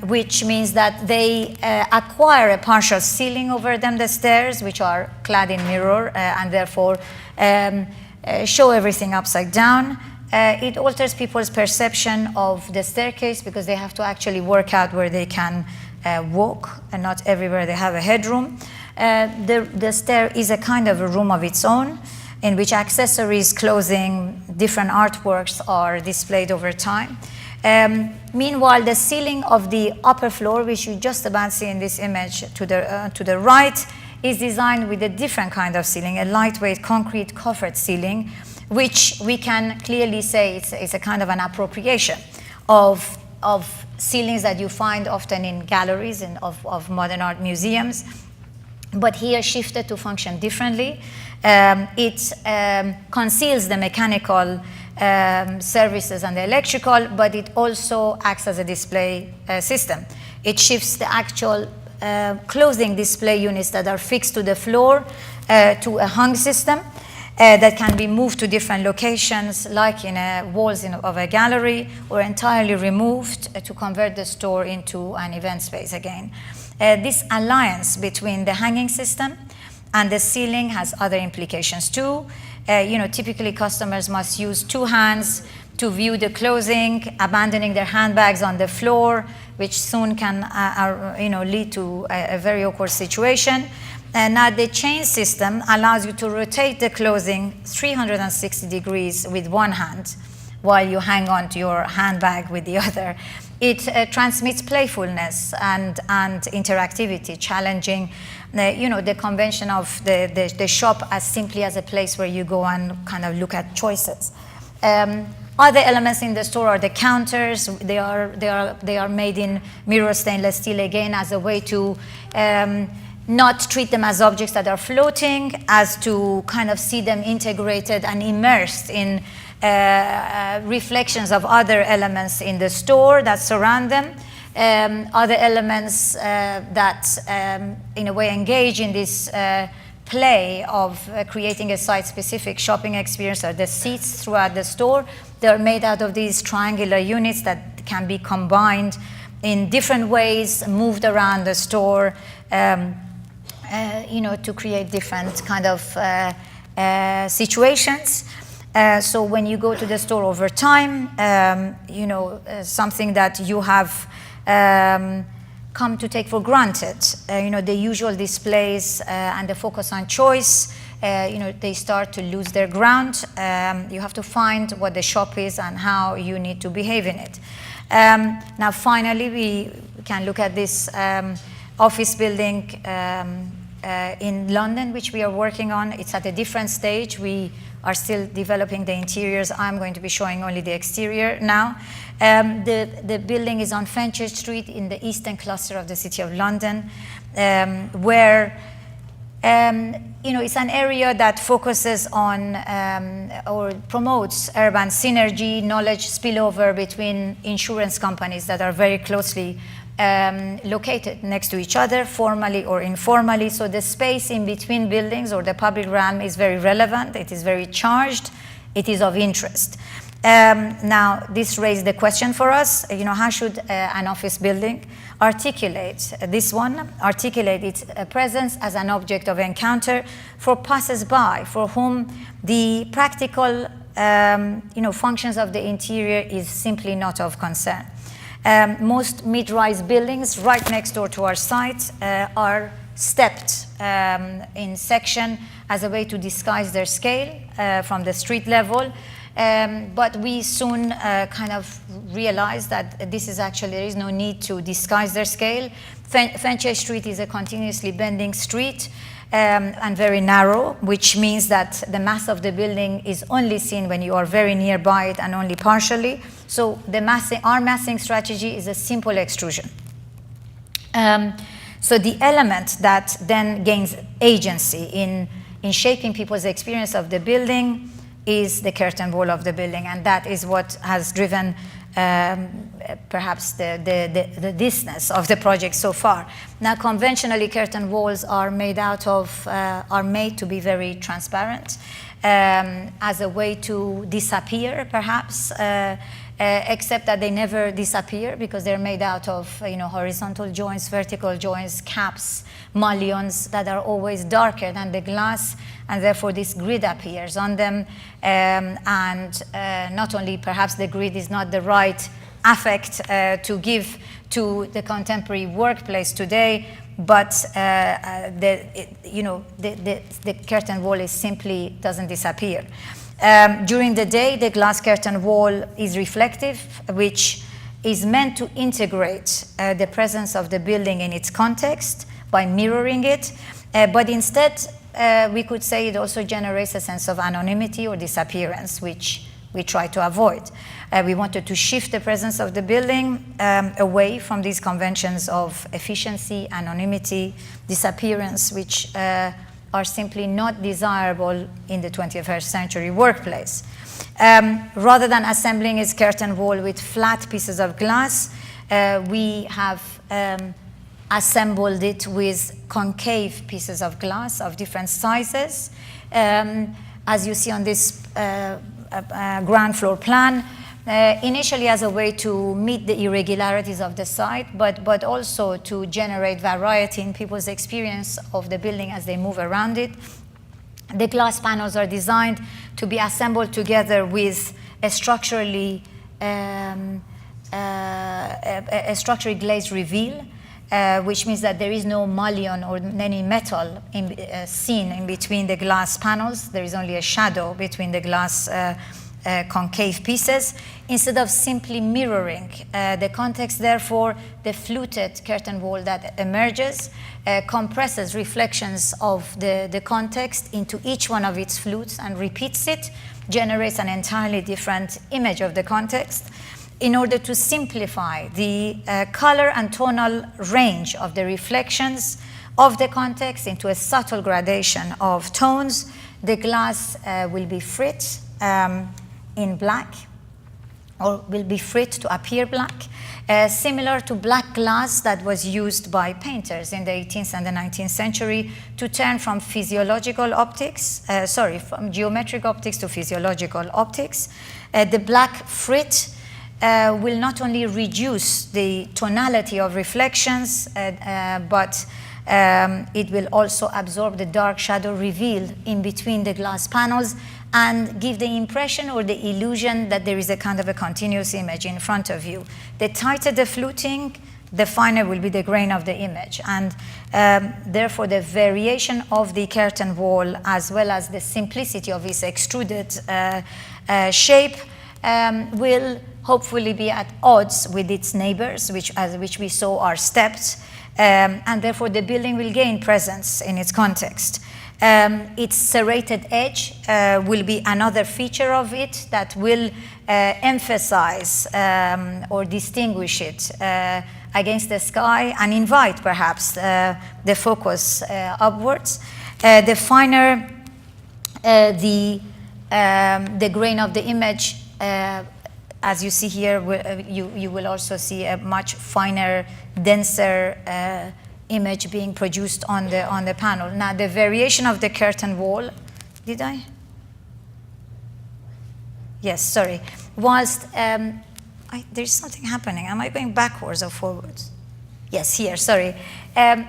which means that they acquire a partial ceiling over them, the stairs, which are clad in mirror, and therefore show everything upside down. It alters people's perception of the staircase, because they have to actually work out where they can walk, and not everywhere they have a headroom. The stair is a kind of a room of its own, in which accessories, clothing, different artworks are displayed over time. Meanwhile, the ceiling of the upper floor, which you just about see in this image to the right, is designed with a different kind of ceiling, a lightweight concrete covered ceiling, which we can clearly say it's a kind of an appropriation of ceilings that you find often in galleries and of modern art museums, but here shifted to function differently. It conceals the mechanical services and the electrical, but it also acts as a display system. It shifts the actual clothing display units that are fixed to the floor to a hung system that can be moved to different locations, like in walls of a gallery, or entirely removed to convert the store into an event space again. This alliance between the hanging system and the ceiling has other implications too. Typically customers must use two hands to view the clothing, abandoning their handbags on the floor, which soon can lead to a very awkward situation. Now, the chain system allows you to rotate the clothing 360 degrees with one hand while you hang on to your handbag with the other. It transmits playfulness and interactivity, challenging the convention of the shop as simply as a place where you go and kind of look at choices. Other elements in the store are the counters. They are made in mirror stainless steel, again, as a way to not treat them as objects that are floating, as to kind of see them integrated and immersed in reflections of other elements in the store that surround them. Other elements that in a way engage in this play of creating a site-specific shopping experience are the seats throughout the store. They're made out of these triangular units that can be combined in different ways, moved around the store, to create different kind of situations. So when you go to the store over time, something that you have come to take for granted, the usual displays and the focus on choice, they start to lose their ground. You have to find what the shop is and how you need to behave in it. Now, finally, we can look at this office building in London, which we are working on. It's at a different stage. We are still developing the interiors. I'm going to be showing only the exterior now. The building is on Fenchurch Street in the eastern cluster of the City of London, where it's an area that focuses on or promotes urban synergy, knowledge spillover between insurance companies that are very closely located next to each other, formally or informally. So the space in between buildings or the public realm is very relevant. It is very charged. It is of interest. Now, this raised the question for us, how should an office building articulate its presence as an object of encounter for passers-by, for whom the practical functions of the interior is simply not of concern. Most mid-rise buildings right next door to our site are stepped in section as a way to disguise their scale from the street level. But we soon kind of realized that there is no need to disguise their scale. Fenchurch Street is a continuously bending street and very narrow, which means that the mass of the building is only seen when you are very nearby it and only partially. So our massing strategy is a simple extrusion. So the element that then gains agency in shaping people's experience of the building is the curtain wall of the building, and that is what has driven perhaps the distance of the project so far. Now, conventionally, curtain walls are made to be very transparent as a way to disappear, perhaps, except that they never disappear because they're made out of horizontal joints, vertical joints, caps, mullions that are always darker than the glass, and therefore this grid appears on them. And not only perhaps the grid is not the right affect to give to the contemporary workplace today, but the curtain wall simply doesn't disappear. During the day, the glass curtain wall is reflective, which is meant to integrate the presence of the building in its context by mirroring it, but instead we could say it also generates a sense of anonymity or disappearance, which we try to avoid. We wanted to shift the presence of the building away from these conventions of efficiency, anonymity, disappearance, which are simply not desirable in the 21st century workplace. Rather than assembling its curtain wall with flat pieces of glass, we have assembled it with concave pieces of glass of different sizes. As you see on this ground floor plan, initially as a way to meet the irregularities of the site, but also to generate variety in people's experience of the building as they move around it. The glass panels are designed to be assembled together with a structurally glazed reveal, which means that there is no mullion or any metal seen in between the glass panels. There is only a shadow between the glass concave pieces. Instead of simply mirroring the context, therefore, the fluted curtain wall that emerges compresses reflections of the context into each one of its flutes and repeats it, generates an entirely different image of the context. In order to simplify the color and tonal range of the reflections of the context into a subtle gradation of tones, the glass will be frit in black, or will be frit to appear black, similar to black glass that was used by painters in the 18th and the 19th century to turn from from geometric optics to physiological optics. The black frit will not only reduce the tonality of reflections, but it will also absorb the dark shadow revealed in between the glass panels and give the impression or the illusion that there is a kind of a continuous image in front of you. The tighter the fluting, the finer will be the grain of the image. And therefore, the variation of the curtain wall, as well as the simplicity of its extruded shape, will hopefully be at odds with its neighbors, which we saw are steps, and therefore the building will gain presence in its context. Its serrated edge will be another feature of it that will emphasize or distinguish it against the sky and invite perhaps the focus upwards. The finer the grain of the image, as you see here, you will also see a much finer, denser image being produced on the panel. Now, the variation of the curtain wall, did I? Yes, sorry. Whilst, there's something happening. Am I going backwards or forwards? Yes, here, sorry.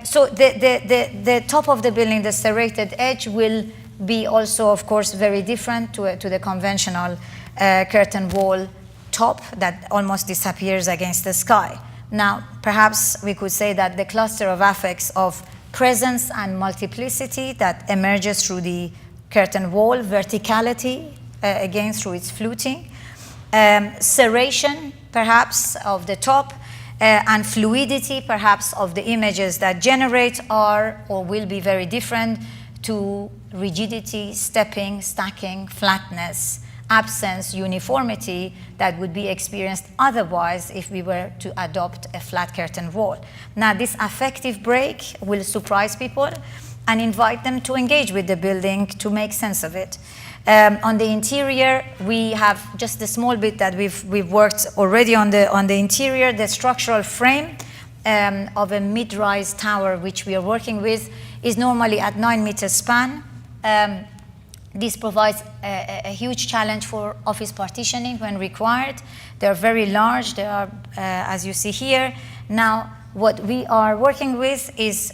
So the top of the building, the serrated edge, will be also, of course, very different to the conventional curtain wall top that almost disappears against the sky. Now, perhaps we could say that the cluster of affects of presence and multiplicity that emerges through the curtain wall, verticality, again through its fluting, serration, perhaps, of the top, and fluidity, perhaps, of the images that generate are or will be very different to rigidity, stepping, stacking, flatness, absence, uniformity that would be experienced otherwise if we were to adopt a flat curtain wall. Now, this affective break will surprise people and invite them to engage with the building to make sense of it. On the interior, we have just a small bit that we've worked already on the interior. The structural frame of a mid-rise tower, which we are working with, is normally at 9 meters span. This provides a huge challenge for office partitioning when required. They're very large. They are, as you see here. Now, what we are working with is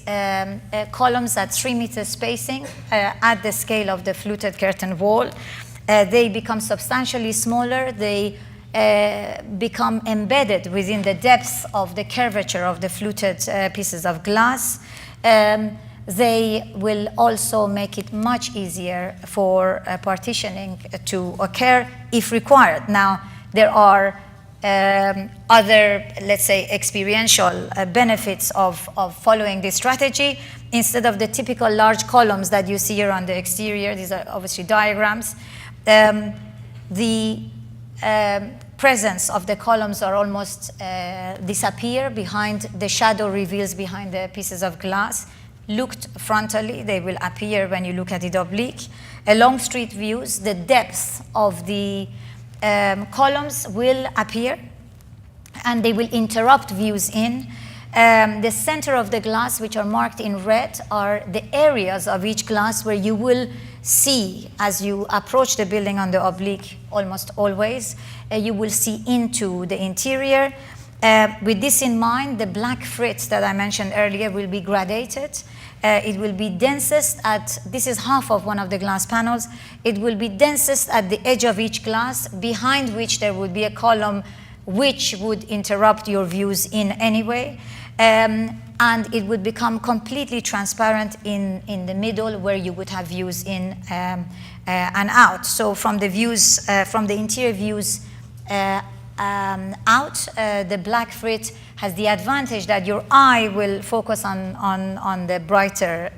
columns at 3 meters spacing at the scale of the fluted curtain wall. They become substantially smaller. They become embedded within the depths of the curvature of the fluted pieces of glass. They will also make it much easier for partitioning to occur if required. Now, there are other, let's say, experiential benefits of following this strategy. Instead of the typical large columns that you see here on the exterior, these are obviously diagrams, the presence of the columns are almost disappear behind the shadow reveals behind the pieces of glass. Looked frontally, they will appear when you look at it oblique. Along street views, the depth of the columns will appear and they will interrupt views in. The center of the glass, which are marked in red, are the areas of each glass where you will see, as you approach the building on the oblique almost always, you will see into the interior. With this in mind, the black frits that I mentioned earlier will be gradated. It will be densest at, this is half of one of the glass panels, it will be densest at the edge of each glass, behind which there would be a column which would interrupt your views in any way. And it would become completely transparent in the middle where you would have views in and out. So from the views, from the interior views out, the black frit has the advantage that your eye will focus on the brighter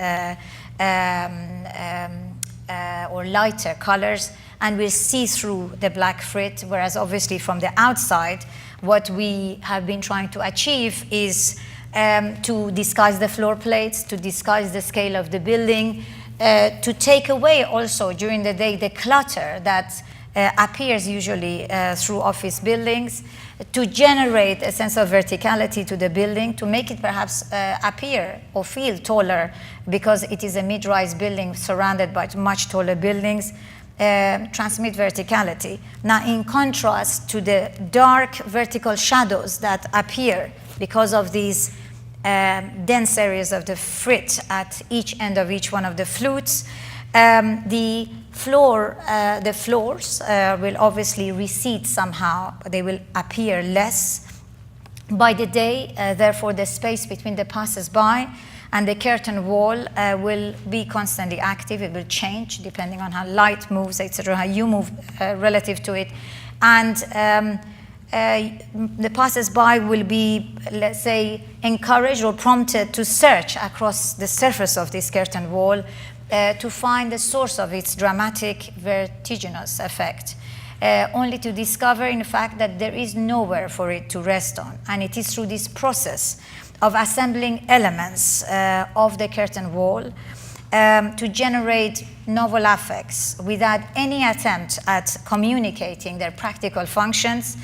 or lighter colors and will see through the black frit, whereas obviously from the outside, what we have been trying to achieve is to disguise the floor plates, to disguise the scale of the building, to take away also during the day the clutter that appears usually through office buildings to generate a sense of verticality to the building, to make it perhaps appear or feel taller because it is a mid-rise building surrounded by much taller buildings, transmit verticality. Now, in contrast to the dark vertical shadows that appear because of these dense areas of the frit at each end of each one of the flutes, the floors will obviously recede somehow. They will appear less by the day. Therefore, the space between the passers-by and the curtain wall will be constantly active. It will change depending on how light moves, etc., how you move relative to it. And the passers-by will be, let's say, encouraged or prompted to search across the surface of this curtain wall to find the source of its dramatic vertiginous effect, only to discover, in fact, that there is nowhere for it to rest on. And it is through this process of assembling elements of the curtain wall to generate novel affects without any attempt at communicating their practical functions,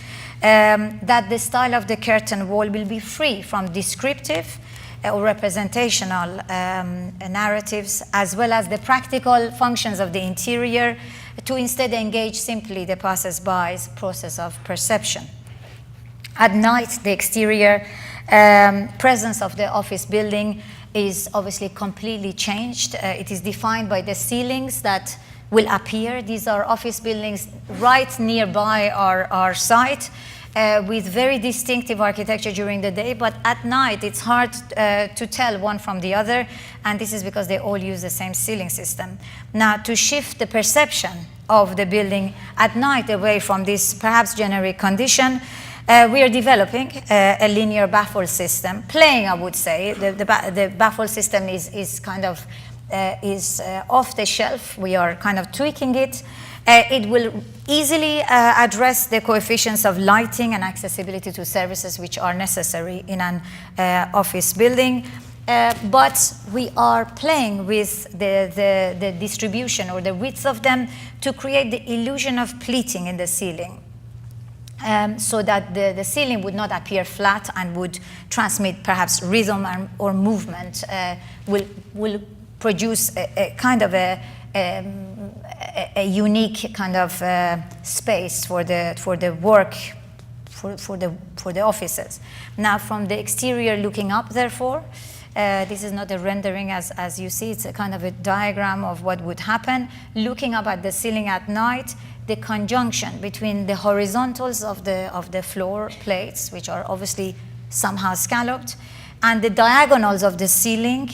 that the style of the curtain wall will be free from descriptive or representational narratives, as well as the practical functions of the interior, to instead engage simply the passers-by's process of perception. At night, the exterior presence of the office building is obviously completely changed. It is defined by the ceilings that will appear. These are office buildings right nearby our site, with very distinctive architecture during the day, but at night it's hard to tell one from the other, and this is because they all use the same ceiling system. Now, to shift the perception of the building at night away from this perhaps generic condition, we are developing a linear baffle system, playing, I would say. The baffle system is kind of off the shelf. We are kind of tweaking it. It will easily address the coefficients of lighting and accessibility to services which are necessary in an office building. But we are playing with the distribution or the width of them to create the illusion of pleating in the ceiling. So that the ceiling would not appear flat and would transmit perhaps rhythm or movement, will produce a kind of a unique kind of space for the work, for the offices. Now, from the exterior looking up, therefore, this is not a rendering as you see, it's a kind of a diagram of what would happen. Looking up at the ceiling at night, the conjunction between the horizontals of the floor plates, which are obviously somehow scalloped, and the diagonals of the ceiling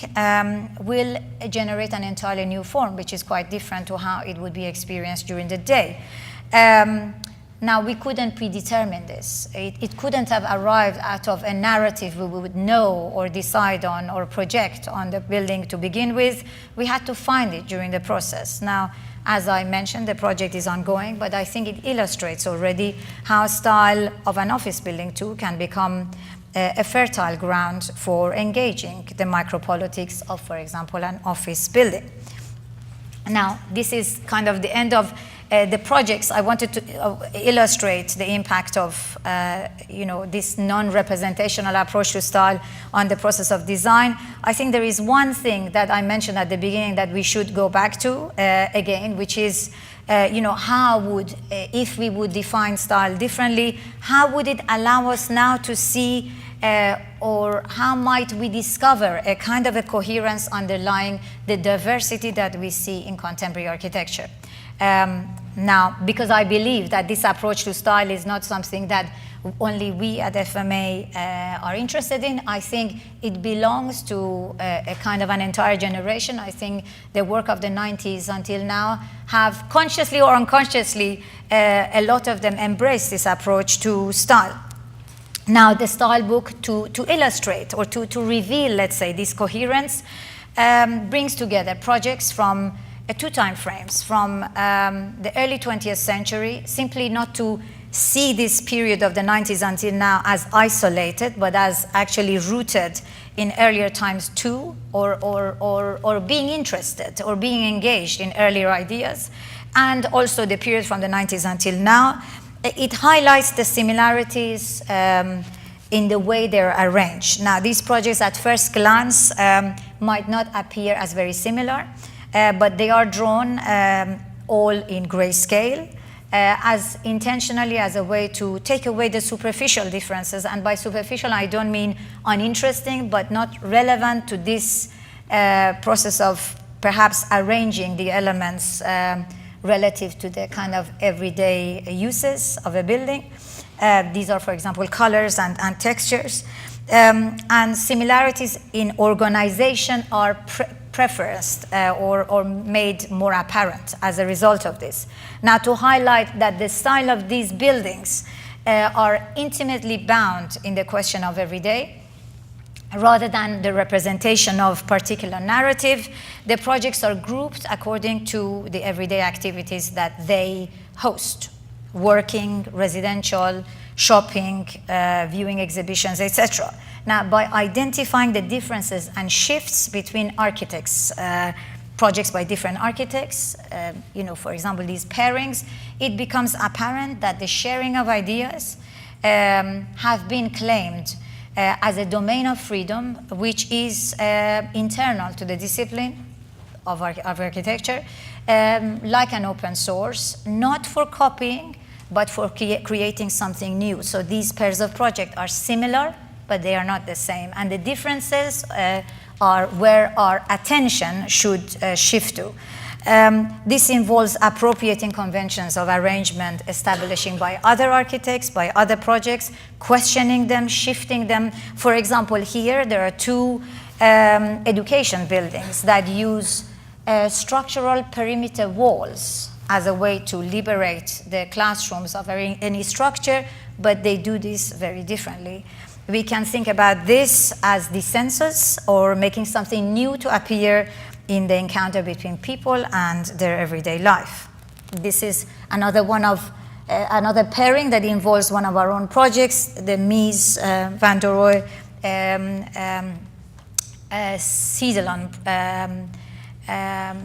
will generate an entirely new form, which is quite different to how it would be experienced during the day. Now, we couldn't predetermine this. It couldn't have arrived out of a narrative we would know or decide on or project on the building to begin with. We had to find it during the process. Now, as I mentioned, the project is ongoing, but I think it illustrates already how style of an office building too can become a fertile ground for engaging the micropolitics of, for example, an office building. Now, this is kind of the end of the projects. I wanted to illustrate the impact of this non-representational approach to style on the process of design. I think there is one thing that I mentioned at the beginning that we should go back to again, which is how would, if we would define style differently, how would it allow us now to see or how might we discover a kind of a coherence underlying the diversity that we see in contemporary architecture? Now, because I believe that this approach to style is not something that only we at FMA are interested in, I think it belongs to a kind of an entire generation. I think the work of the 90s until now have consciously or unconsciously, a lot of them embraced this approach to style. Now, the style book, to illustrate or to reveal, let's say, this coherence, brings together projects from two time frames, from the early 20th century, simply not to see this period of the 90s until now as isolated, but as actually rooted in earlier times too, or being interested or being engaged in earlier ideas. and also the period from the 90s until now. It highlights the similarities in the way they're arranged. Now, these projects at first glance might not appear as very similar, but they are drawn all in grayscale, as intentionally as a way to take away the superficial differences. And by superficial, I don't mean uninteresting, but not relevant to this process of perhaps arranging the elements relative to the kind of everyday uses of a building. These are, for example, colors and textures. And similarities in organization are preferenced or made more apparent as a result of this. Now, to highlight that the style of these buildings are intimately bound in the question of everyday, rather than the representation of particular narrative, the projects are grouped according to the everyday activities that they host: working, residential, shopping, viewing exhibitions, etc. Now, by identifying the differences and shifts between architects, projects by different architects, for example, these pairings, it becomes apparent that the sharing of ideas have been claimed as a domain of freedom, which is internal to the discipline of architecture, like an open source, not for copying, but for creating something new. So these pairs of projects are similar, but they are not the same. And the differences are where our attention should shift to. This involves appropriating conventions of arrangement establishing by other architects, by other projects, questioning them, shifting them. For example, here there are two education buildings that use structural perimeter walls as a way to liberate the classrooms of any structure, but they do this very differently. We can think about this as the census, or making something new to appear in the encounter between people and their everyday life. This is another one of another pairing that involves one of our own projects, the Mies van der Rohe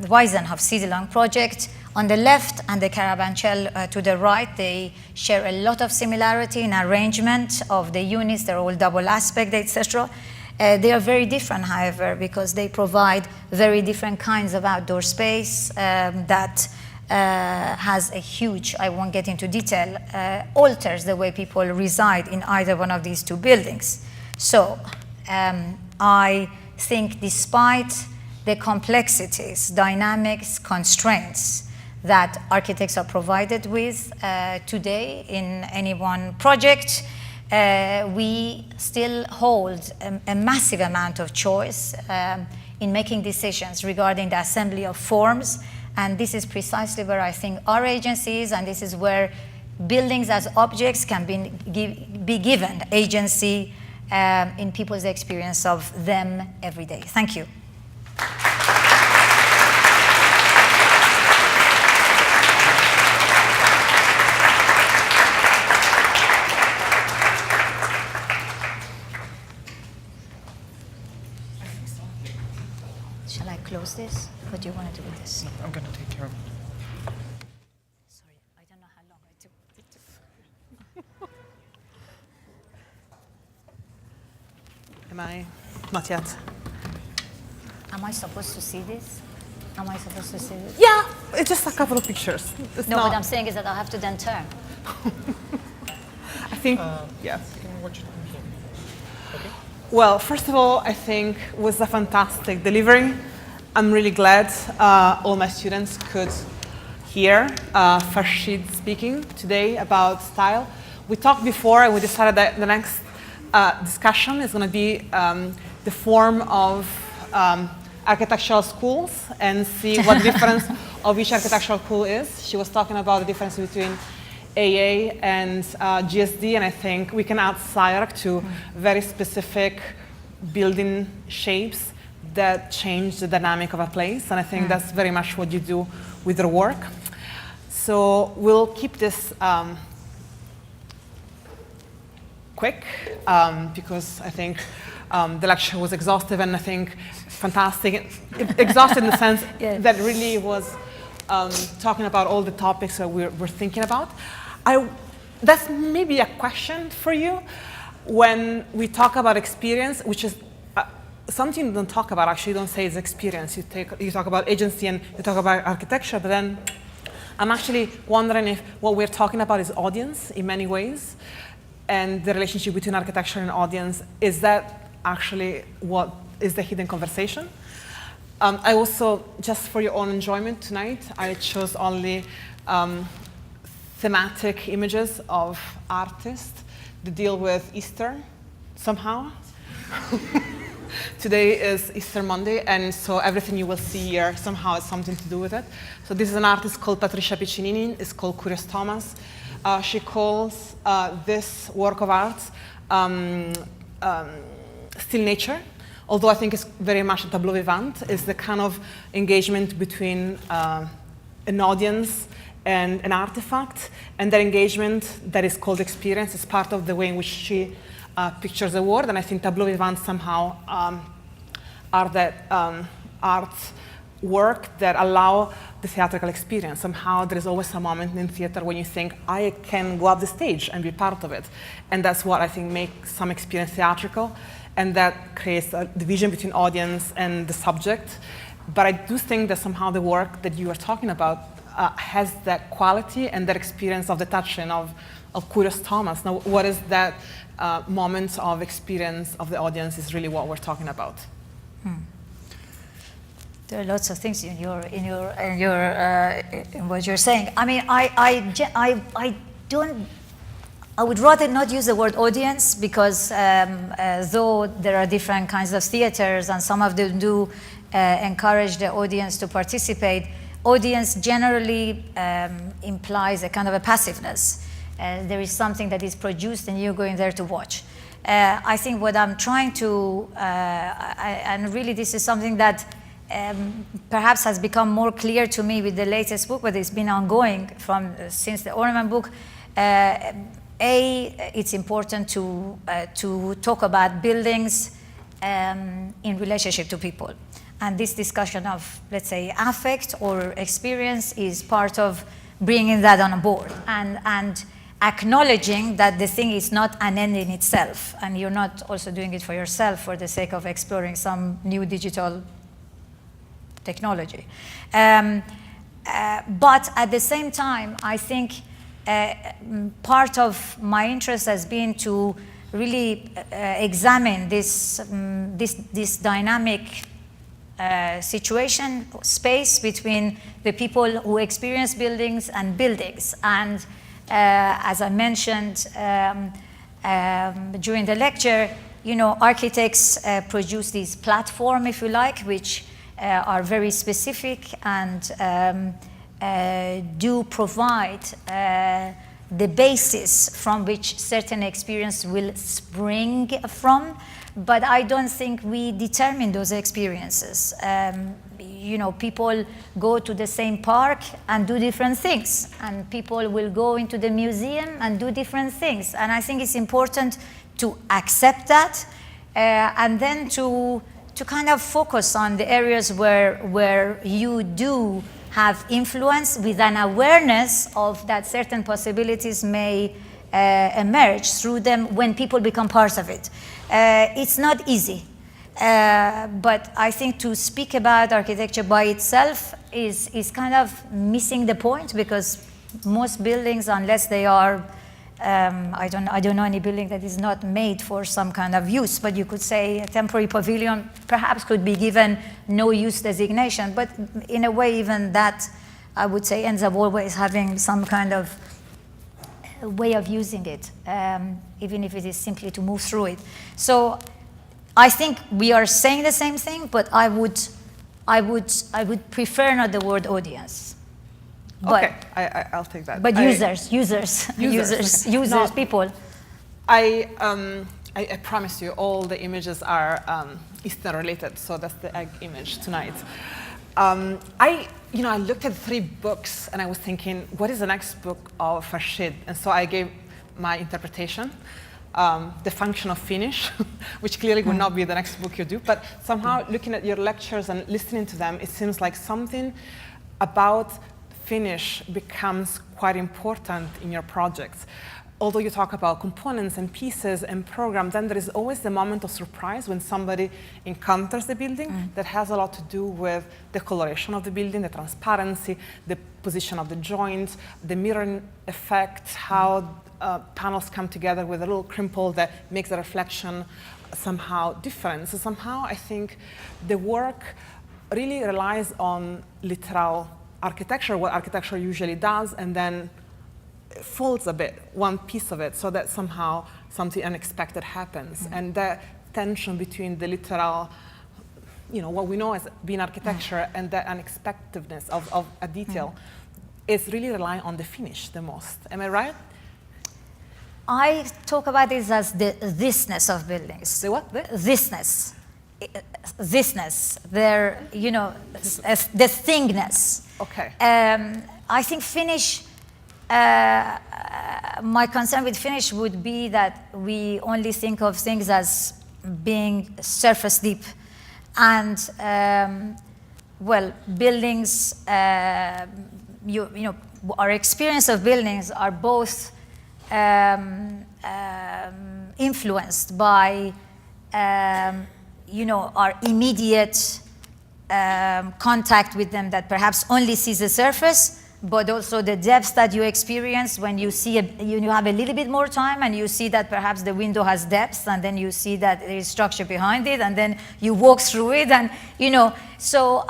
Weisenhof Siedelang project. On the left and the Carabanchel to the right, they share a lot of similarity in arrangement of the units. They're all double aspect, etc. They are very different, however, because they provide very different kinds of outdoor space that has a huge, I won't get into detail, alters the way people reside in either one of these two buildings. So I think despite the complexities, dynamics, constraints that architects are provided with today in any one project, we still hold a massive amount of choice in making decisions regarding the assembly of forms. And this is precisely where I think our agency is, and this is where buildings as objects can be given agency in people's experience of them every day. Thank you. Shall I close this? What do you want to do with this? No, I'm going to take care of it. Sorry, I don't know how long it took. Am I? Not yet. Am I supposed to see this? Am I supposed to see this? Yeah, it's just a couple of pictures. It's No, not, what I'm saying is that I'll have to then turn. I think, yes. Can you watch it from here? Okay. Well, first of all, I think it was a fantastic delivery. I'm really glad all my students could hear Farshid speaking today about style. We talked before and we decided that the next discussion is going to be the form of architectural schools and see what the difference of each architectural school is. She was talking about the difference between AA and GSD, and I think we can add SCI-Arc to very specific building shapes that change the dynamic of a place, and I think that's very much what you do with your work. So we'll keep this quick because I think the lecture was exhaustive and I think fantastic. Exhaustive in the sense that really was talking about all the topics that we're thinking about. That's maybe a question for you. When we talk about experience, which is something you don't talk about, actually you don't say it's experience. You talk about agency and you talk about architecture, but then I'm actually wondering if what we're talking about is audience in many ways, and the relationship between architecture and audience. Is that actually what is the hidden conversation? I also, just for your own enjoyment tonight, I chose only thematic images of artists that deal with Easter somehow. Today is Easter Monday, and so everything you will see here somehow has something to do with it. So this is an artist called Patricia Piccinini. It's called Curious Thomas. She calls this work of art still nature, although I think it's very much a tableau vivant. It's the kind of engagement between an audience and an artifact, and that engagement that is called experience is part of the way in which she pictures the world. And I think tableau vivant somehow are that art work that allow the theatrical experience. Somehow there is always a moment in theater when you think, I can go up the stage and be part of it. And that's what I think makes some experience theatrical, and that creates a division between audience and the subject. But I do think that somehow the work that you are talking about has that quality and that experience of the touching of Curious Thomas. Now, what is that moment of experience of the audience is really what we're talking about. There are lots of things in what you're saying. I mean, I would rather not use the word audience, because though there are different kinds of theaters and some of them do encourage the audience to participate, audience generally implies a kind of a passiveness. There is something that is produced and you're going there to watch. I think what I'm trying to, and really this is something that perhaps has become more clear to me with the latest book, but it's been ongoing since the Ornament book. It's important to talk about buildings in relationship to people. And this discussion of, let's say, affect or experience is part of bringing that on board and acknowledging that the thing is not an end in itself, and you're not also doing it for yourself for the sake of exploring some new digital technology. But at the same time, I think part of my interest has been to really examine this dynamic situation, space between the people who experience buildings and buildings. And as I mentioned during the lecture, you know, architects produce these platforms, if you like, which are very specific and do provide the basis from which certain experience will spring from. But I don't think we determine those experiences. You know, people go to the same park and do different things, and people will go into the museum and do different things. And I think it's important to accept that, and then to kind of focus on the areas where you do have influence, with an awareness of that certain possibilities may emerge through them when people become part of it. It's not easy, but I think to speak about architecture by itself is kind of missing the point, because most buildings, unless they are, I don't know any building that is not made for some kind of use, but you could say a temporary pavilion perhaps could be given no use designation, but in a way even that, I would say, ends up always having some kind of way of using it, even if it is simply to move through it. So I think we are saying the same thing, but I would prefer not the word audience. But, okay, I'll take that. But users, No, people. I promise you, all the images are Eastern related, so that's the egg image tonight. I looked at 3 books and I was thinking, what is the next book of Farshid? And so I gave my interpretation, The Function of Finish, which clearly would not be the next book you do, but somehow looking at your lectures and listening to them, it seems like something about finish becomes quite important in your projects. Although you talk about components and pieces and program, then there is always the moment of surprise when somebody encounters the building that has a lot to do with the coloration of the building, the transparency, the position of the joints, the mirroring effect, how panels come together with a little crimple that makes the reflection somehow different. So somehow I think the work really relies on literal architecture, what architecture usually does, and then folds a bit, one piece of it, so that somehow something unexpected happens. And that tension between the literal, what we know as being architecture and the unexpectedness of a detail is really relying on the finish the most. Am I right? I talk about this as the thisness of buildings. The what? Thisness. Thisness. Their, the thingness. Okay. I think finish, my concern with finish would be that we only think of things as being surface deep. And, buildings, our experience of buildings are both influenced by, our immediate contact with them that perhaps only sees the surface, but also the depths that you experience when you see, you have a little bit more time and you see that perhaps the window has depth, and then you see that there is structure behind it, and then you walk through it, and so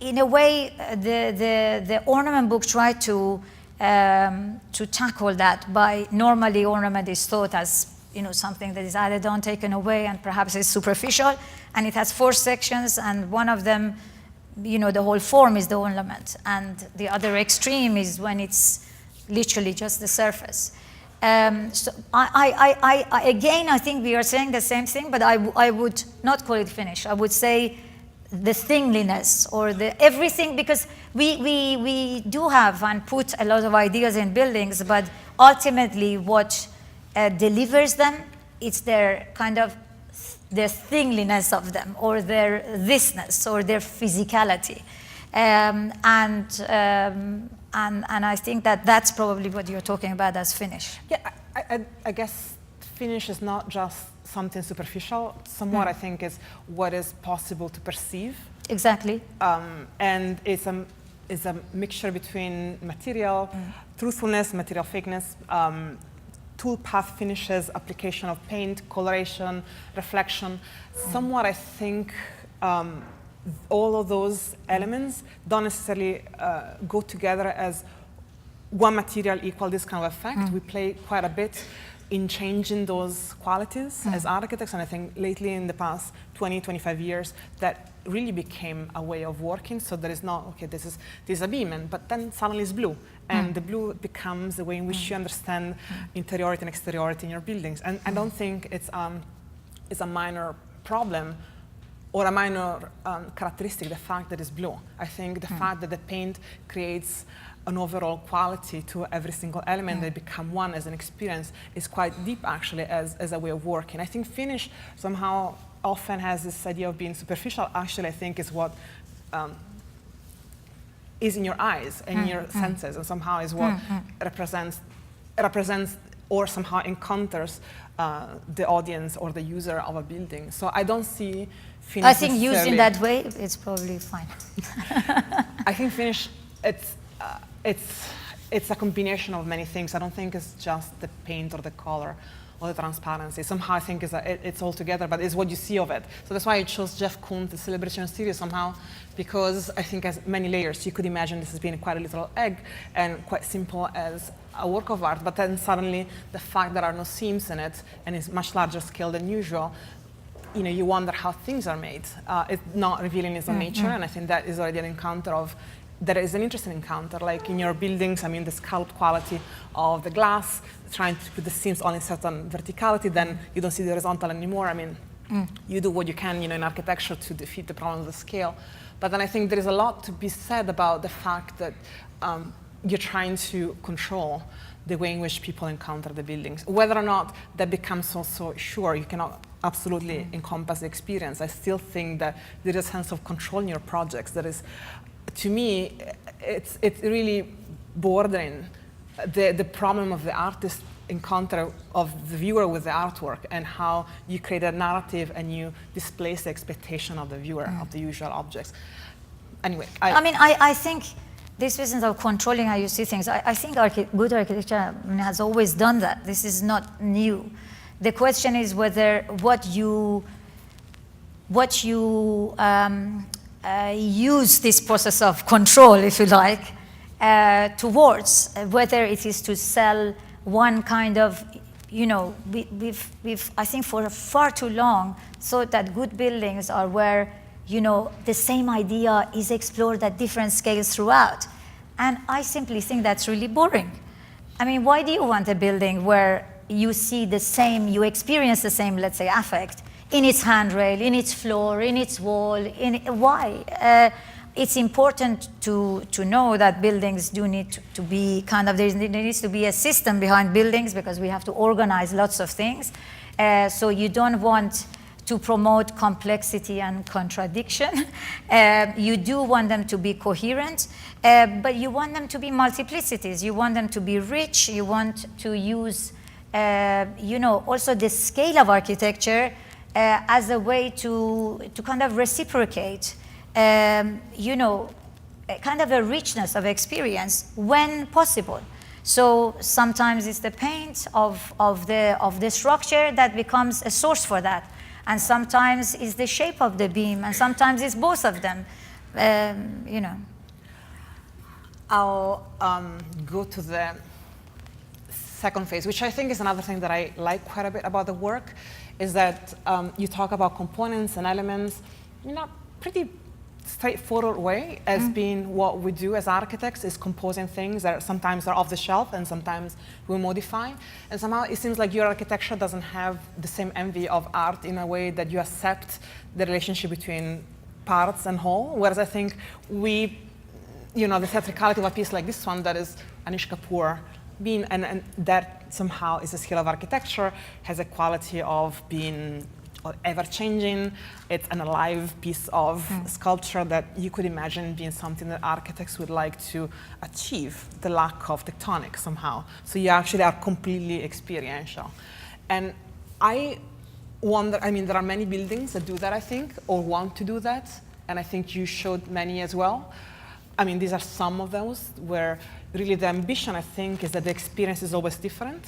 in a way, the ornament book tried to tackle that by normally ornament is thought as something that is added on, taken away, and perhaps is superficial, and it has 4 sections, and one of them, the whole form is the ornament, and the other extreme is when it's literally just the surface. So I think we are saying the same thing, but I would not call it finish. I would say the thingliness or the everything, because we do have and put a lot of ideas in buildings, but ultimately what delivers them, it's their kind of their thingliness of them, or their thisness, or their physicality, and I think that's probably what you're talking about as finish. Yeah, I guess finish is not just something superficial. Somewhat, I think, is what is possible to perceive. Exactly. And it's a mixture between material, truthfulness, material fakeness, tool path finishes, application of paint, coloration, reflection. Somewhat, I think, all of those elements don't necessarily go together as one material equal this kind of effect. We play quite a bit in changing those qualities as architects, and I think lately in the past 20, 25 years, that really became a way of working. So there is not, okay, this is a beam, but then suddenly it's blue. And the blue becomes the way in which you understand interiority and exteriority in your buildings. And I don't think it's a minor problem or a minor characteristic, the fact that it's blue. I think the fact that the paint creates an overall quality to every single element, they become one as an experience, is quite deep actually as a way of working. I think finish somehow often has this idea of being superficial. Actually, I think is what is in your eyes and your senses, and somehow is what represents or somehow encounters the audience or the user of a building. So I don't see finish. I think used in that way, it's probably fine. I think finish, it's a combination of many things. I don't think it's just the paint or the color or the transparency. Somehow I think it's all together, but it's what you see of it. So that's why I chose Jeff Koons, the Celebration series somehow, because I think has many layers. You could imagine this as being quite a little egg and quite simple as a work of art, but then suddenly the fact there are no seams in it and it's much larger scale than usual, you wonder how things are made. It's not revealing its own nature, and I think that is already an encounter of, that is an interesting encounter. Like in your buildings, I mean, the scalloped quality of the glass, trying to put the seams on in certain verticality, then you don't see the horizontal anymore. I mean, you do what you can, in architecture to defeat the problem of the scale. But then I think there is a lot to be said about the fact that you're trying to control the way in which people encounter the buildings. Whether or not that becomes also, sure, you cannot absolutely encompass the experience. I still think that there is a sense of control in your projects that is, to me, it's really bordering the problem of the artist encounter of the viewer with the artwork, and how you create a narrative and you displace the expectation of the viewer of the usual objects. Anyway, I think this business of controlling how you see things, I think good architecture has always done that. This is not new. The question is whether what you use this process of control, if you like, towards, whether it is to sell one kind of, we've I think for far too long thought that good buildings are where, the same idea is explored at different scales throughout. And I simply think that's really boring. I mean, why do you want a building where you see the same, you experience the same, let's say, affect in its handrail, in its floor, in its wall? Why? It's important to know that buildings do need to be kind of, there needs to be a system behind buildings, because we have to organize lots of things. So you don't want to promote complexity and contradiction. You do want them to be coherent, but you want them to be multiplicities. You want them to be rich. You want to use, also the scale of architecture as a way to kind of reciprocate, kind of a richness of experience when possible. So sometimes it's the paint of the structure that becomes a source for that. And sometimes it's the shape of the beam, and sometimes it's both of them, I'll go to the second phase, which I think is another thing that I like quite a bit about the work, is that you talk about components and elements in a pretty straightforward way as being what we do as architects, is composing things that sometimes are off the shelf and sometimes we modify. And somehow it seems like your architecture doesn't have the same envy of art in a way that you accept the relationship between parts and whole. Whereas I think the theatricality of a piece like this one, that is Anish Kapoor, and that somehow is a skill of architecture, has a quality of being ever-changing. It's an alive piece of sculpture that you could imagine being something that architects would like to achieve, the lack of tectonic somehow. So you actually are completely experiential. And I wonder, there are many buildings that do that, I think, or want to do that, and I think you showed many as well. These are some of those where really the ambition, I think, is that the experience is always different.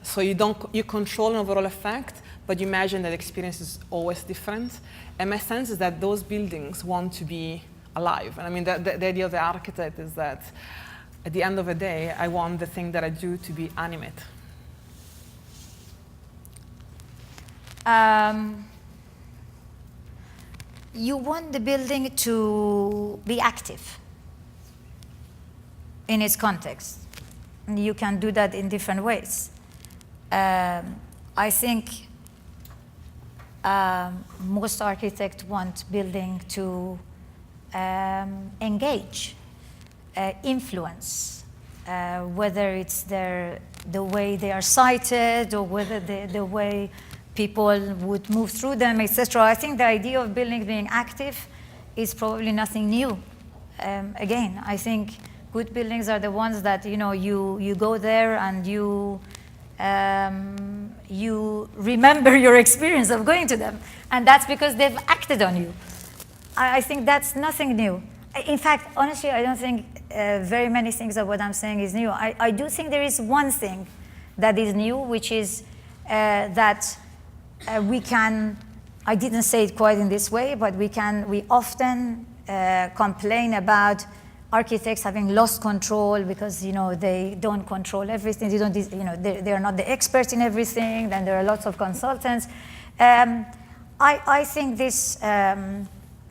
So you control an overall effect, but you imagine that the experience is always different. And my sense is that those buildings want to be alive. And the idea of the architect is that at the end of the day, I want the thing that I do to be animate. You want the building to be active in its context. And you can do that in different ways. I think most architects want building to engage, influence, whether it's the way they are sited, or whether the way people would move through them, etc. I think the idea of building being active is probably nothing new. Again, I think good buildings are the ones that you go there and you remember your experience of going to them, and that's because they've acted on you. I think that's nothing new. In fact, honestly, I don't think very many things of what I'm saying is new. I do think there is one thing that is new, which is that we can, I didn't say it quite in this way, but we often complain about architects having lost control because they don't control everything. They don't, they are not the expert in everything. Then there are lots of consultants. I think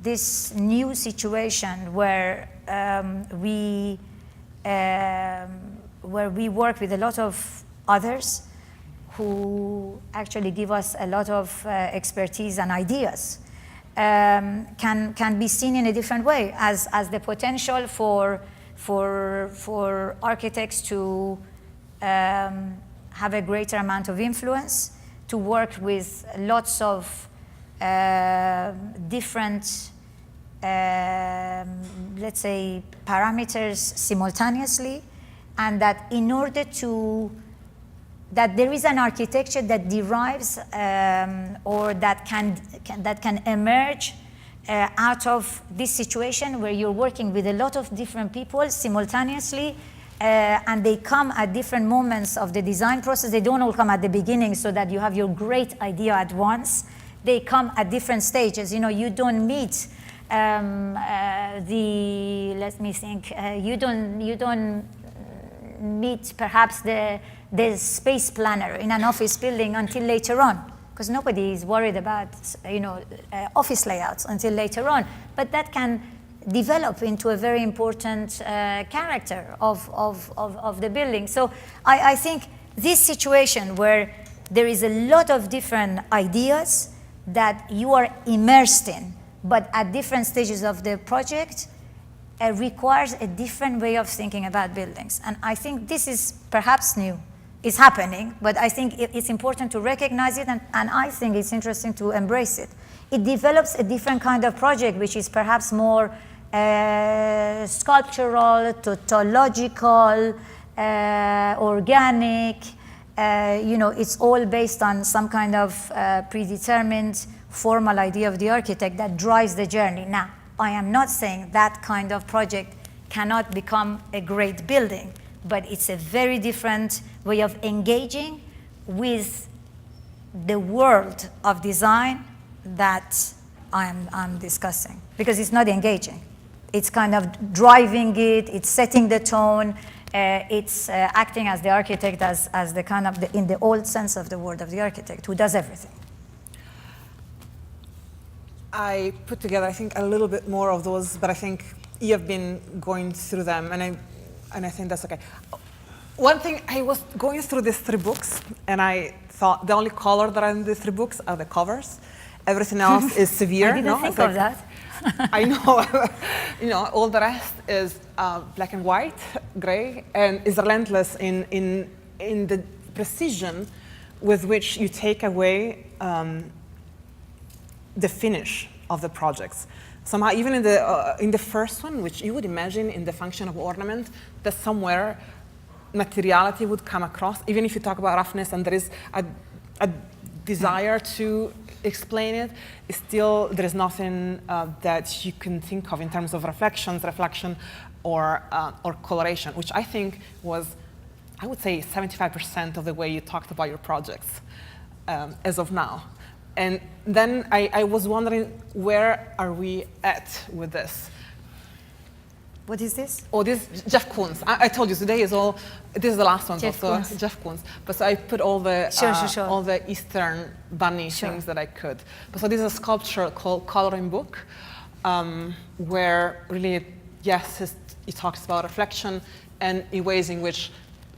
this new situation where we work with a lot of others who actually give us a lot of expertise and ideas, can be seen in a different way as the potential for architects to have a greater amount of influence, to work with lots of different, let's let's say, parameters simultaneously, and that in order to, that there is an architecture that derives or that can emerge out of this situation where you're working with a lot of different people simultaneously, and they come at different moments of the design process. They don't all come at the beginning so that you have your great idea at once. They come at different stages. You know, you don't meet let me think, you don't meet perhaps the space planner in an office building until later on, because nobody is worried about, you know, office layouts until later on. But that can develop into a very important character of the building. So I think this situation where there is a lot of different ideas that you are immersed in, but at different stages of the project, requires a different way of thinking about buildings. And I think this is perhaps new. It's happening, but I think it's important to recognize it, and I think it's interesting to embrace it. It develops a different kind of project, which is perhaps more sculptural, tautological, organic. You know, it's all based on some kind of predetermined formal idea of the architect that drives the journey. Now, I am not saying that kind of project cannot become a great building, but it's a very different way of engaging with the world of design that I'm discussing, because it's not engaging. It's kind of driving it, it's setting the tone, it's acting as the architect, as the kind of, in the old sense of the word, of the architect, who does everything. I put together, I think, a little bit more of those, but I think you have been going through them, and I think that's okay. One thing, I was going through these 3 books, and I thought the only color that are in these 3 books are the covers. Everything else is severe. I didn't think of that. I know, you know, all the rest is black and white, gray, and is relentless in the precision with which you take away the finish of the projects. Somehow, even in the first one, which you would imagine in the function of ornament, that somewhere materiality would come across, even if you talk about roughness and there is a desire to explain it, still there is nothing that you can think of in terms of reflection or coloration, which I think was, I would say, 75% of the way you talked about your projects as of now. And then I was wondering, where are we at with this? What is this? Oh, this Jeff Koons. I told you today is all. This is the last one. Jeff also Koons. Jeff Koons. But so I put all the Sure. all the Eastern bunny things that I could. But so this is a sculpture called Coloring Book, where really, yes, it talks about reflection and in ways in which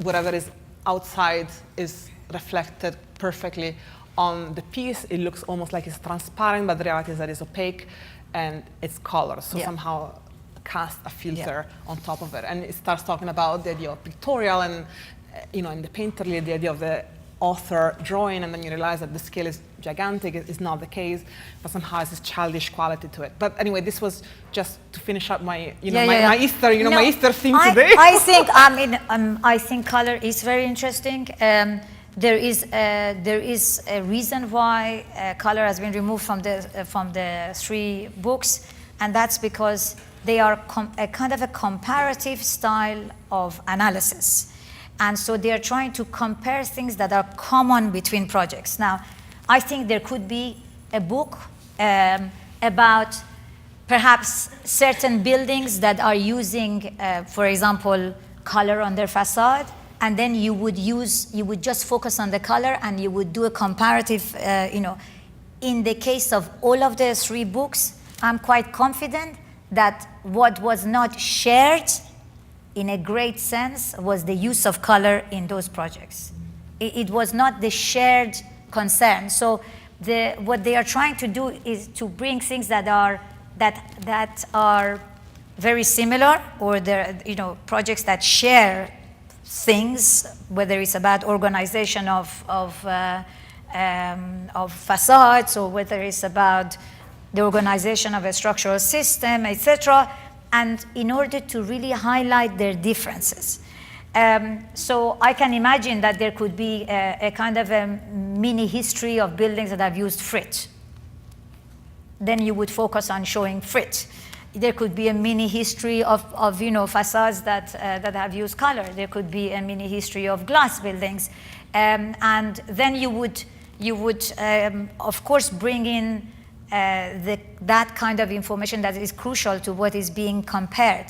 whatever is outside is reflected perfectly on the piece. It looks almost like it's transparent, but the reality is that it's opaque and it's color. So somehow cast a filter on top of it. And it starts talking about the idea of pictorial and, you know, in the painterly, the idea of the author drawing, and then you realize that the scale is gigantic. It's not the case, but somehow has this childish quality to it. But anyway, this was just to finish up my, my Easter, my Easter theme today. I think color is very interesting. There is a reason why color has been removed from the 3 books, and that's because they are a kind of a comparative style of analysis. And so they are trying to compare things that are common between projects. Now, I think there could be a book about perhaps certain buildings that are using, for example, color on their facade, and then you would just focus on the color and you would do a comparative, In the case of all of the 3 books, I'm quite confident that what was not shared in a great sense was the use of color in those projects. It was not the shared concern. So what they are trying to do is to bring things that are very similar, or projects that share things, whether it's about organization of facades, or whether it's about the organization of a structural system, etc. and in order to really highlight their differences. So I can imagine that there could be a kind of a mini history of buildings that have used frit. Then you would focus on showing frit. There could be a mini history of facades that have used color. There could be a mini history of glass buildings, and then you would of course bring in that kind of information that is crucial to what is being compared.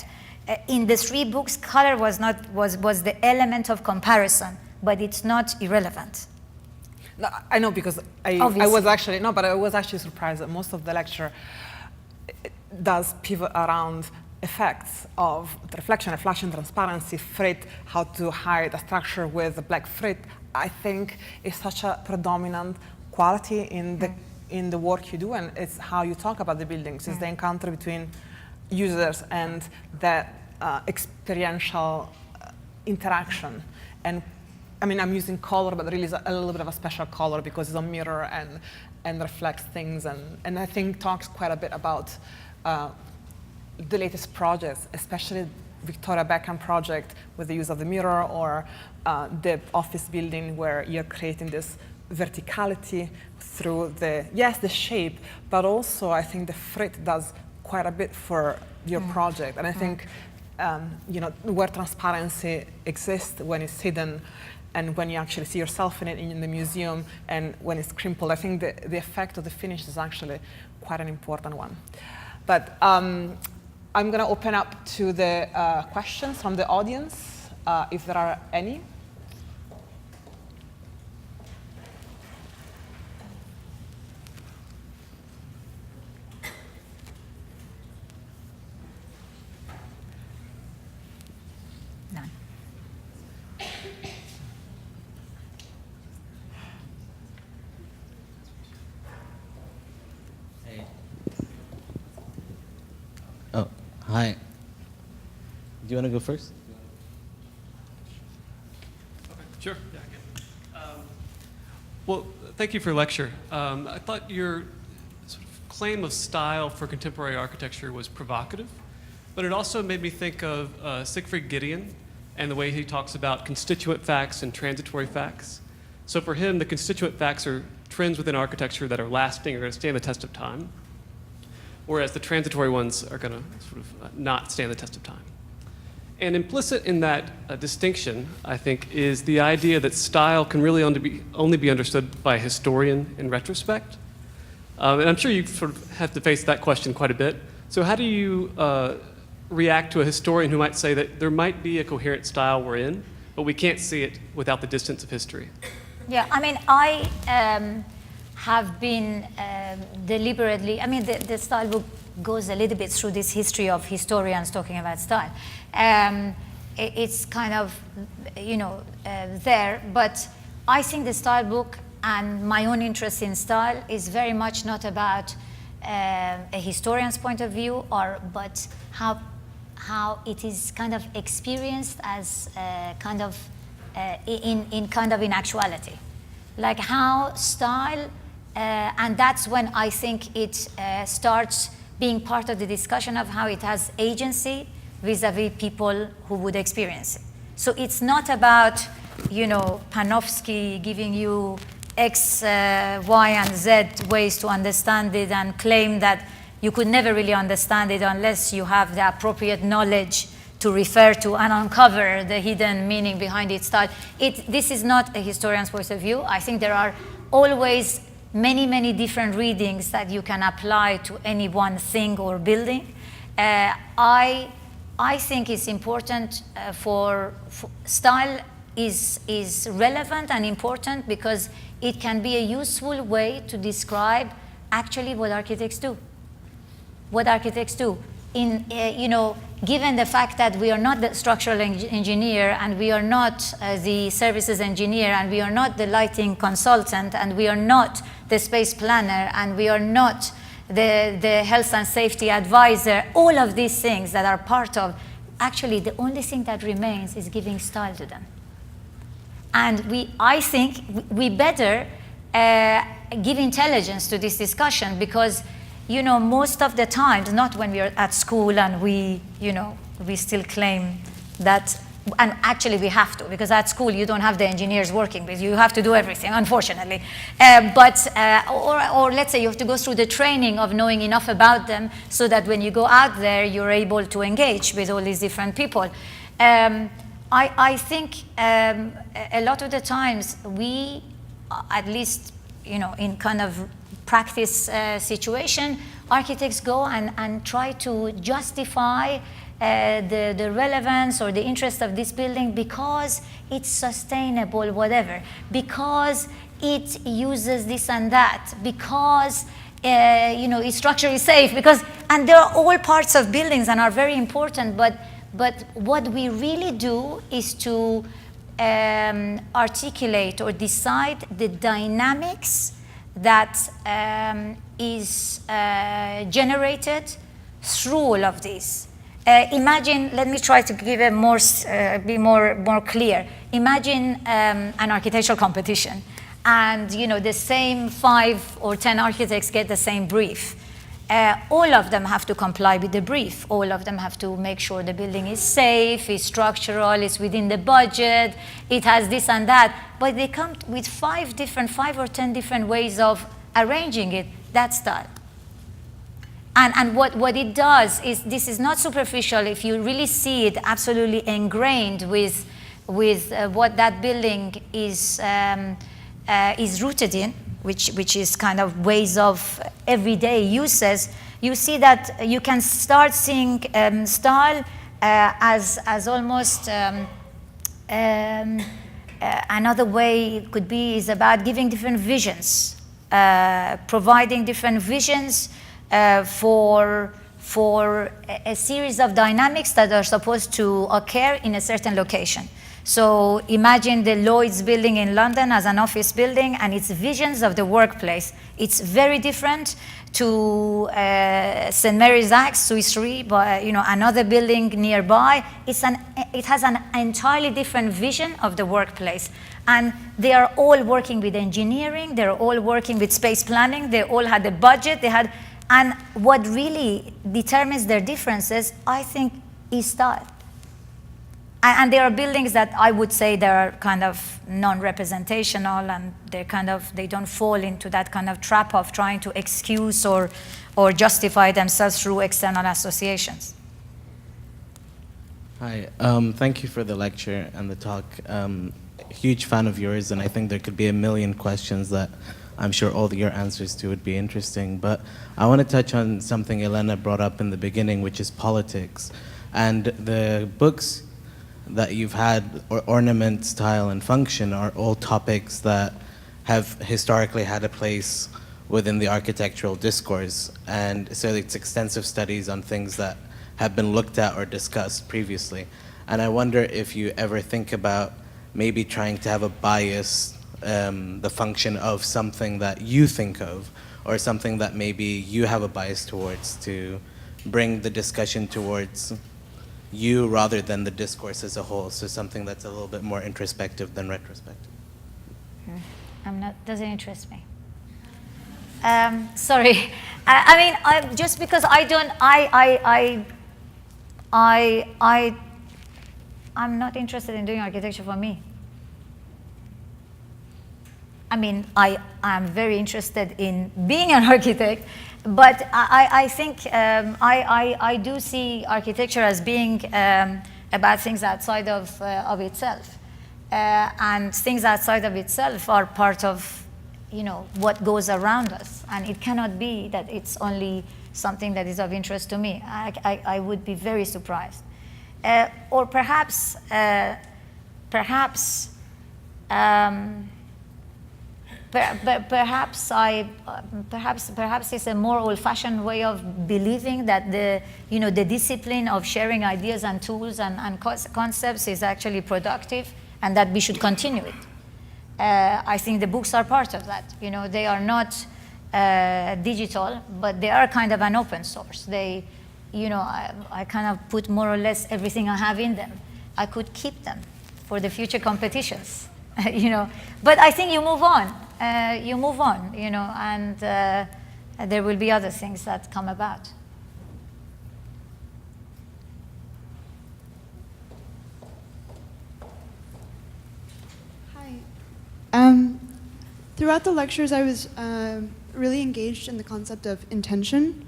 In the 3 books, color was the element of comparison, but it's not irrelevant. No, I know, because I was actually surprised that most of the lecture does pivot around effects of the reflection, transparency, frit, how to hide a structure with a black frit. I think is such a predominant quality in the work you do, and it's how you talk about the buildings. It's the encounter between users and that experiential interaction. And I mean, I'm using color, but really it's a little bit of a special color because it's a mirror and reflects things, and I think talks quite a bit about the latest projects, especially Victoria Beckham project with the use of the mirror, or the office building where you're creating this verticality through the shape, but also I think the frit does quite a bit for your project. And I think where transparency exists, when it's hidden, and when you actually see yourself in it in the museum, and when it's crimpled, I think the effect of the finish is actually quite an important one. But I'm going to open up to the questions from the audience, if there are any. None. Hey. Oh, hi. Do you want to go first? Okay, sure. Yeah, I can. Well, thank you for your lecture. I thought your sort of claim of style for contemporary architecture was provocative, but it also made me think of Siegfried Gideon and the way he talks about constituent facts and transitory facts. So for him, the constituent facts are trends within architecture that are lasting, are going to stand the test of time, whereas the transitory ones are going to sort of not stand the test of time. And implicit in that distinction, I think, is the idea that style can really only be understood by a historian in retrospect. And I'm sure you sort of have to face that question quite a bit. So how do you react to a historian who might say that there might be a coherent style we're in, but we can't see it without the distance of history? Yeah, I mean, I have been deliberately, I mean, the style book goes a little bit through this history of historians talking about style. It's kind of, there, but I think the style book and my own interest in style is very much not about a historian's point of view, but how it is kind of experienced as in actuality. Like how style, and that's when I think it starts being part of the discussion of how it has agency vis-a-vis people who would experience it. So it's not about, Panofsky giving you X, Y, and Z ways to understand it and claim that you could never really understand it unless you have the appropriate knowledge to refer to and uncover the hidden meaning behind its style. This is not a historian's point of view. I think there are always many, many different readings that you can apply to any one thing or building. I think it's important for style is relevant and important because it can be a useful way to describe actually what architects do. What architects do. Given the fact that we are not the structural engineer and we are not the services engineer and we are not the lighting consultant and we are not the space planner and we are not the health and safety advisor, all of these things that are part of, actually the only thing that remains is giving style to them. And I think we better give intelligence to this discussion because most of the times, not when we are at school and we still claim that, and actually we have to, because at school you don't have the engineers working with you, you have to do everything, unfortunately. Or let's say you have to go through the training of knowing enough about them so that when you go out there, you're able to engage with all these different people. I think a lot of the times we, at least in kind of practice situation, architects go and try to justify the relevance or the interest of this building because it's sustainable, whatever, because it uses this and that, because its structure is safe, and they are all parts of buildings and are very important, but what we really do is to articulate or decide the dynamics that is generated through all of this. Imagine, let me try to give a be more clear. Imagine an architectural competition, and the same 5 or 10 architects get the same brief. All of them have to comply with the brief. All of them have to make sure the building is safe, is structural, is within the budget, it has this and that. But they come with 5 or 10 different ways of arranging it. That's that. And what it does is, this is not superficial. If you really see it absolutely ingrained with what that building is rooted in, which is kind of ways of everyday uses, you see that you can start seeing style as almost another way could be is about giving different visions, providing different visions for a series of dynamics that are supposed to occur in a certain location. So imagine the Lloyd's building in London as an office building and its visions of the workplace. It's very different to St. Mary's Axe, Swiss Re, but another building nearby. It has an entirely different vision of the workplace. And they are all working with engineering, they're all working with space planning, they all had a budget, and what really determines their differences, I think, is style. And there are buildings that I would say they are kind of non-representational, and they don't fall into that kind of trap of trying to excuse or justify themselves through external associations. Hi, thank you for the lecture and the talk. Huge fan of yours, and I think there could be a million questions that I'm sure all your answers to would be interesting. But I want to touch on something Elena brought up in the beginning, which is politics. And the books that you've had, or ornament, style, and function, are all topics that have historically had a place within the architectural discourse. And so it's extensive studies on things that have been looked at or discussed previously. And I wonder if you ever think about maybe trying to have a bias, the function of something that you think of, or something that maybe you have a bias towards, to bring the discussion towards you rather than the discourse as a whole. So something that's a little bit more introspective than retrospective. Doesn't interest me. Sorry. I mean, just because I'm not interested in doing architecture for me. I mean, I am very interested in being an architect, but I think I do see architecture as being about things outside of itself. And things outside of itself are part of, what goes around us. And it cannot be that it's only something that is of interest to me. I would be very surprised. Or perhaps it's a more old-fashioned way of believing that the discipline of sharing ideas and tools and concepts is actually productive, and that we should continue it. I think the books are part of that. They are not digital, but they are kind of an open source. They, I kind of put more or less everything I have in them. I could keep them for the future competitions, But I think you move on. And there will be other things that come about. Throughout the lectures, I was really engaged in the concept of intention.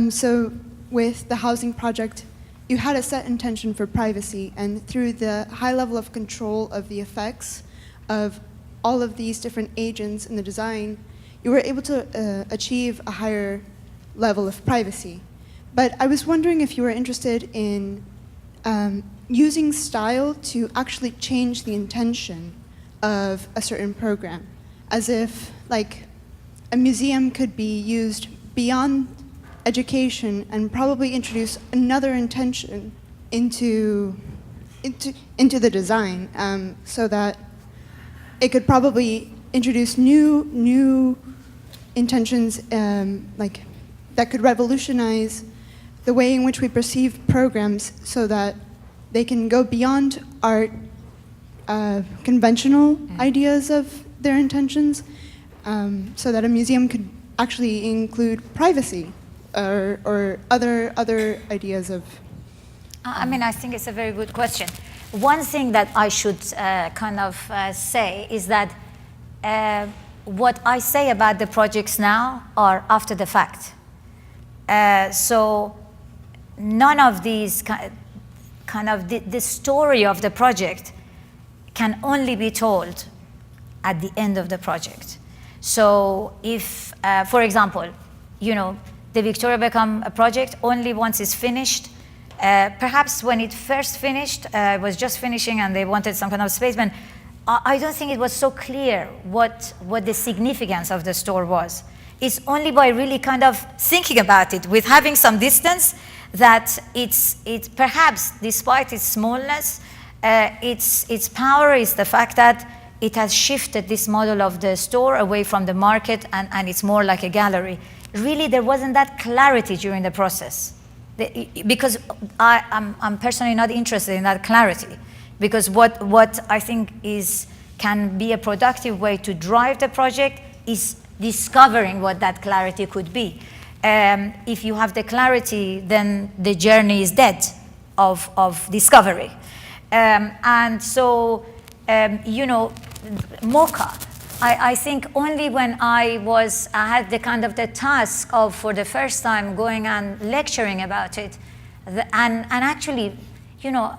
So with the housing project, you had a set intention for privacy, and through the high level of control of the effects of all of these different agents in the design, you were able to achieve a higher level of privacy. But I was wondering if you were interested in using style to actually change the intention of a certain program, as if like a museum could be used beyond education and probably introduce another intention into the design, so that it could probably introduce new intentions, like that could revolutionize the way in which we perceive programs, so that they can go beyond art conventional ideas of their intentions, so that a museum could actually include privacy or other ideas of. I mean, I think it's a very good question. One thing that I should say is that what I say about the projects now are after the fact. So none of these the story of the project can only be told at the end of the project. So if, for example, the Victoria Beckham project, only once it's finished, perhaps when it first finished, it was just finishing and they wanted some kind of space, but I don't think it was so clear what the significance of the store was. It's only by really kind of thinking about it, with having some distance, that it's perhaps, despite its smallness, its power is the fact that it has shifted this model of the store away from the market, and it's more like a gallery. Really, there wasn't that clarity during the process, because I'm personally not interested in that clarity, because what I think can be a productive way to drive the project is discovering what that clarity could be. If you have the clarity, then the journey is dead of discovery. And so, MoCA, I think only when I had the task of, for the first time, going and lecturing about it, and actually,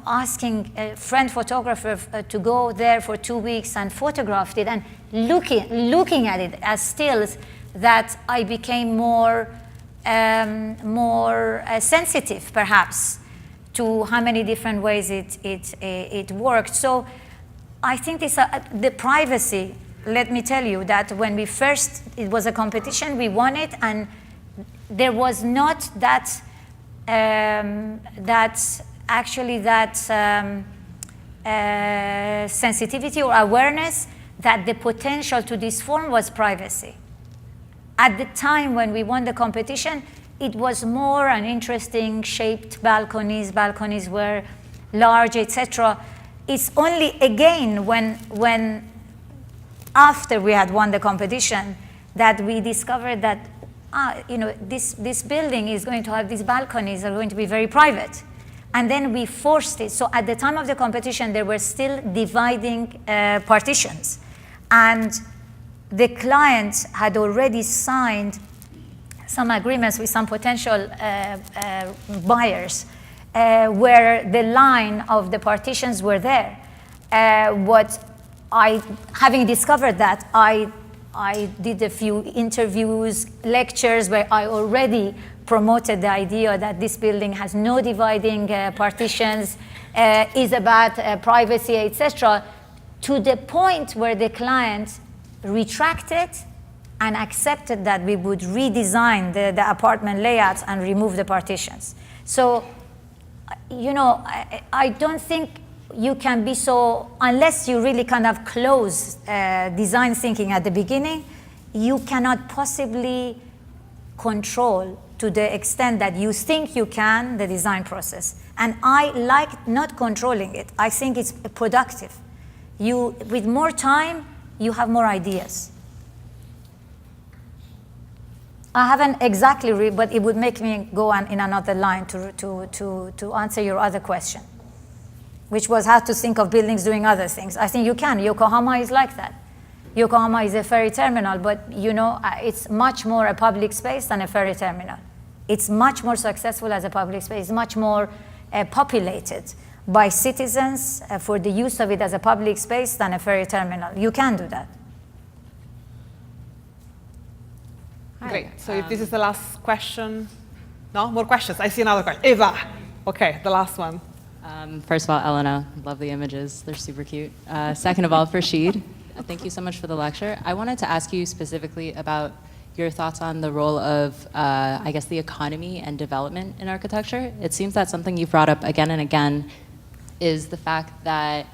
asking a friend photographer to go there for 2 weeks and photographed it, and looking at it as stills, that I became more sensitive, perhaps, to how many different ways it worked. So I think the privacy, let me tell you that when it was a competition, we won it, and there was not that sensitivity or awareness that the potential to this form was privacy. At the time when we won the competition, it was more an interesting shaped balconies were large, etc. It's only again when after we had won the competition that we discovered that this building is going to have these balconies are going to be very private. And then we forced it. So at the time of the competition, there were still dividing partitions. And the client had already signed some agreements with some potential buyers where the line of the partitions were there. Having discovered that, I did a few interviews, lectures, where I already promoted the idea that this building has no dividing partitions, is about privacy, etc., to the point where the client retracted and accepted that we would redesign the apartment layouts and remove the partitions. So, I don't think you can be so, unless you really kind of close design thinking at the beginning, you cannot possibly control to the extent that you think you can the design process. And I like not controlling it. I think it's productive. With more time, you have more ideas. I haven't exactly read, but it would make me go on in another line to answer your other question, which was how to think of buildings doing other things. I think you can. Yokohama is like that. Yokohama is a ferry terminal, but you know, it's much more a public space than a ferry terminal. It's much more successful as a public space, it's much more populated by citizens for the use of it as a public space than a ferry terminal. You can do that. Great. So if this is the last question, no more questions. I see another question. Eva. Okay, the last one. First of all, Elena, love the images. They're super cute. Second of all, Farshid, thank you so much for the lecture. I wanted to ask you specifically about your thoughts on the role of, I guess, the economy and development in architecture. It seems that something you've brought up again and again is the fact that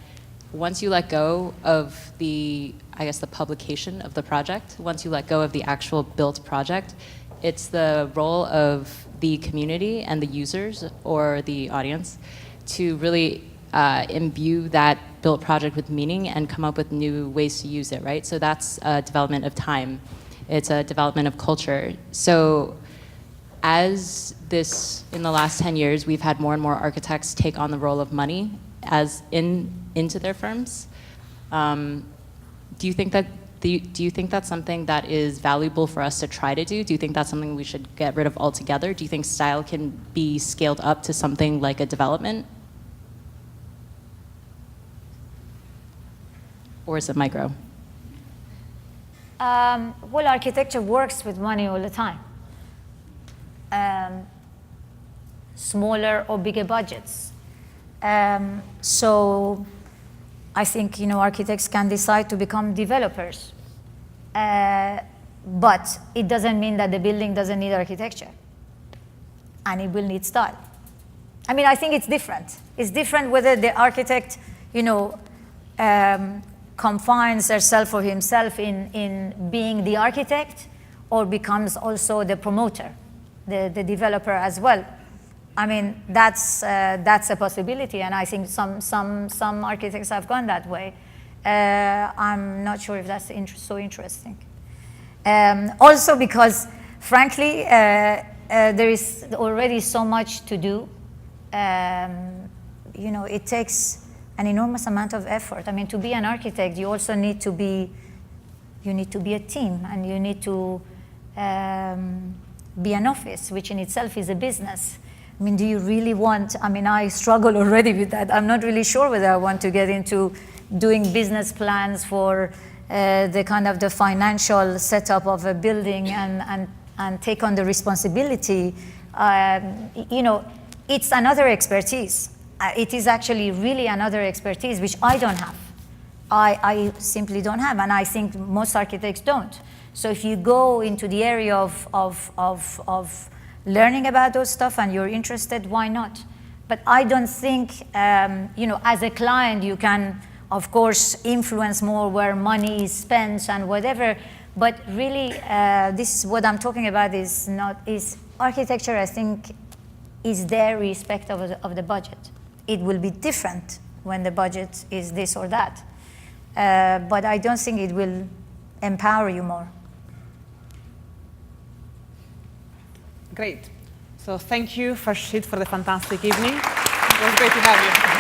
once you let go of the, I guess, the publication of the project, once you let go of the actual built project, it's the role of the community and the users or the audience to really imbue that built project with meaning and come up with new ways to use it, right? So that's a development of time. It's a development of culture. So as this, in the last 10 years, we've had more and more architects take on the role of money as into their firms. Do you think that's something that is valuable for us to try to do? Do you think that's something we should get rid of altogether? Do you think style can be scaled up to something like a development? Or is it micro? Well, architecture works with money all the time. Smaller or bigger budgets. So I think, you know, architects can decide to become developers. But it doesn't mean that the building doesn't need architecture. And it will need style. I mean, I think it's different. It's different whether the architect, you know, confines herself or himself in being the architect or becomes also the promoter, the developer as well. I mean, that's a possibility, and I think some architects have gone that way. I'm not sure if that's so interesting. Also because, frankly, there is already so much to do. You know, it takes an enormous amount of effort. I mean, to be an architect, you also need to be a team, and you need to be an office, which in itself is a business. I mean, do you really want, I mean, I struggle already with that. I'm not really sure whether I want to get into doing business plans for the kind of the financial setup of a building and take on the responsibility. You know, it's another expertise. It is actually really another expertise which I don't have. I simply don't have, and I think most architects don't. So if you go into the area of learning about those stuff and you're interested, why not? But I don't think, you know, as a client, you can, of course, influence more where money is spent and whatever. But really, this is what I'm talking about is architecture, I think, is their respect of the budget. It will be different when the budget is this or that. But I don't think it will empower you more. Great. So thank you, Farshid, for the fantastic evening. It was great to have you.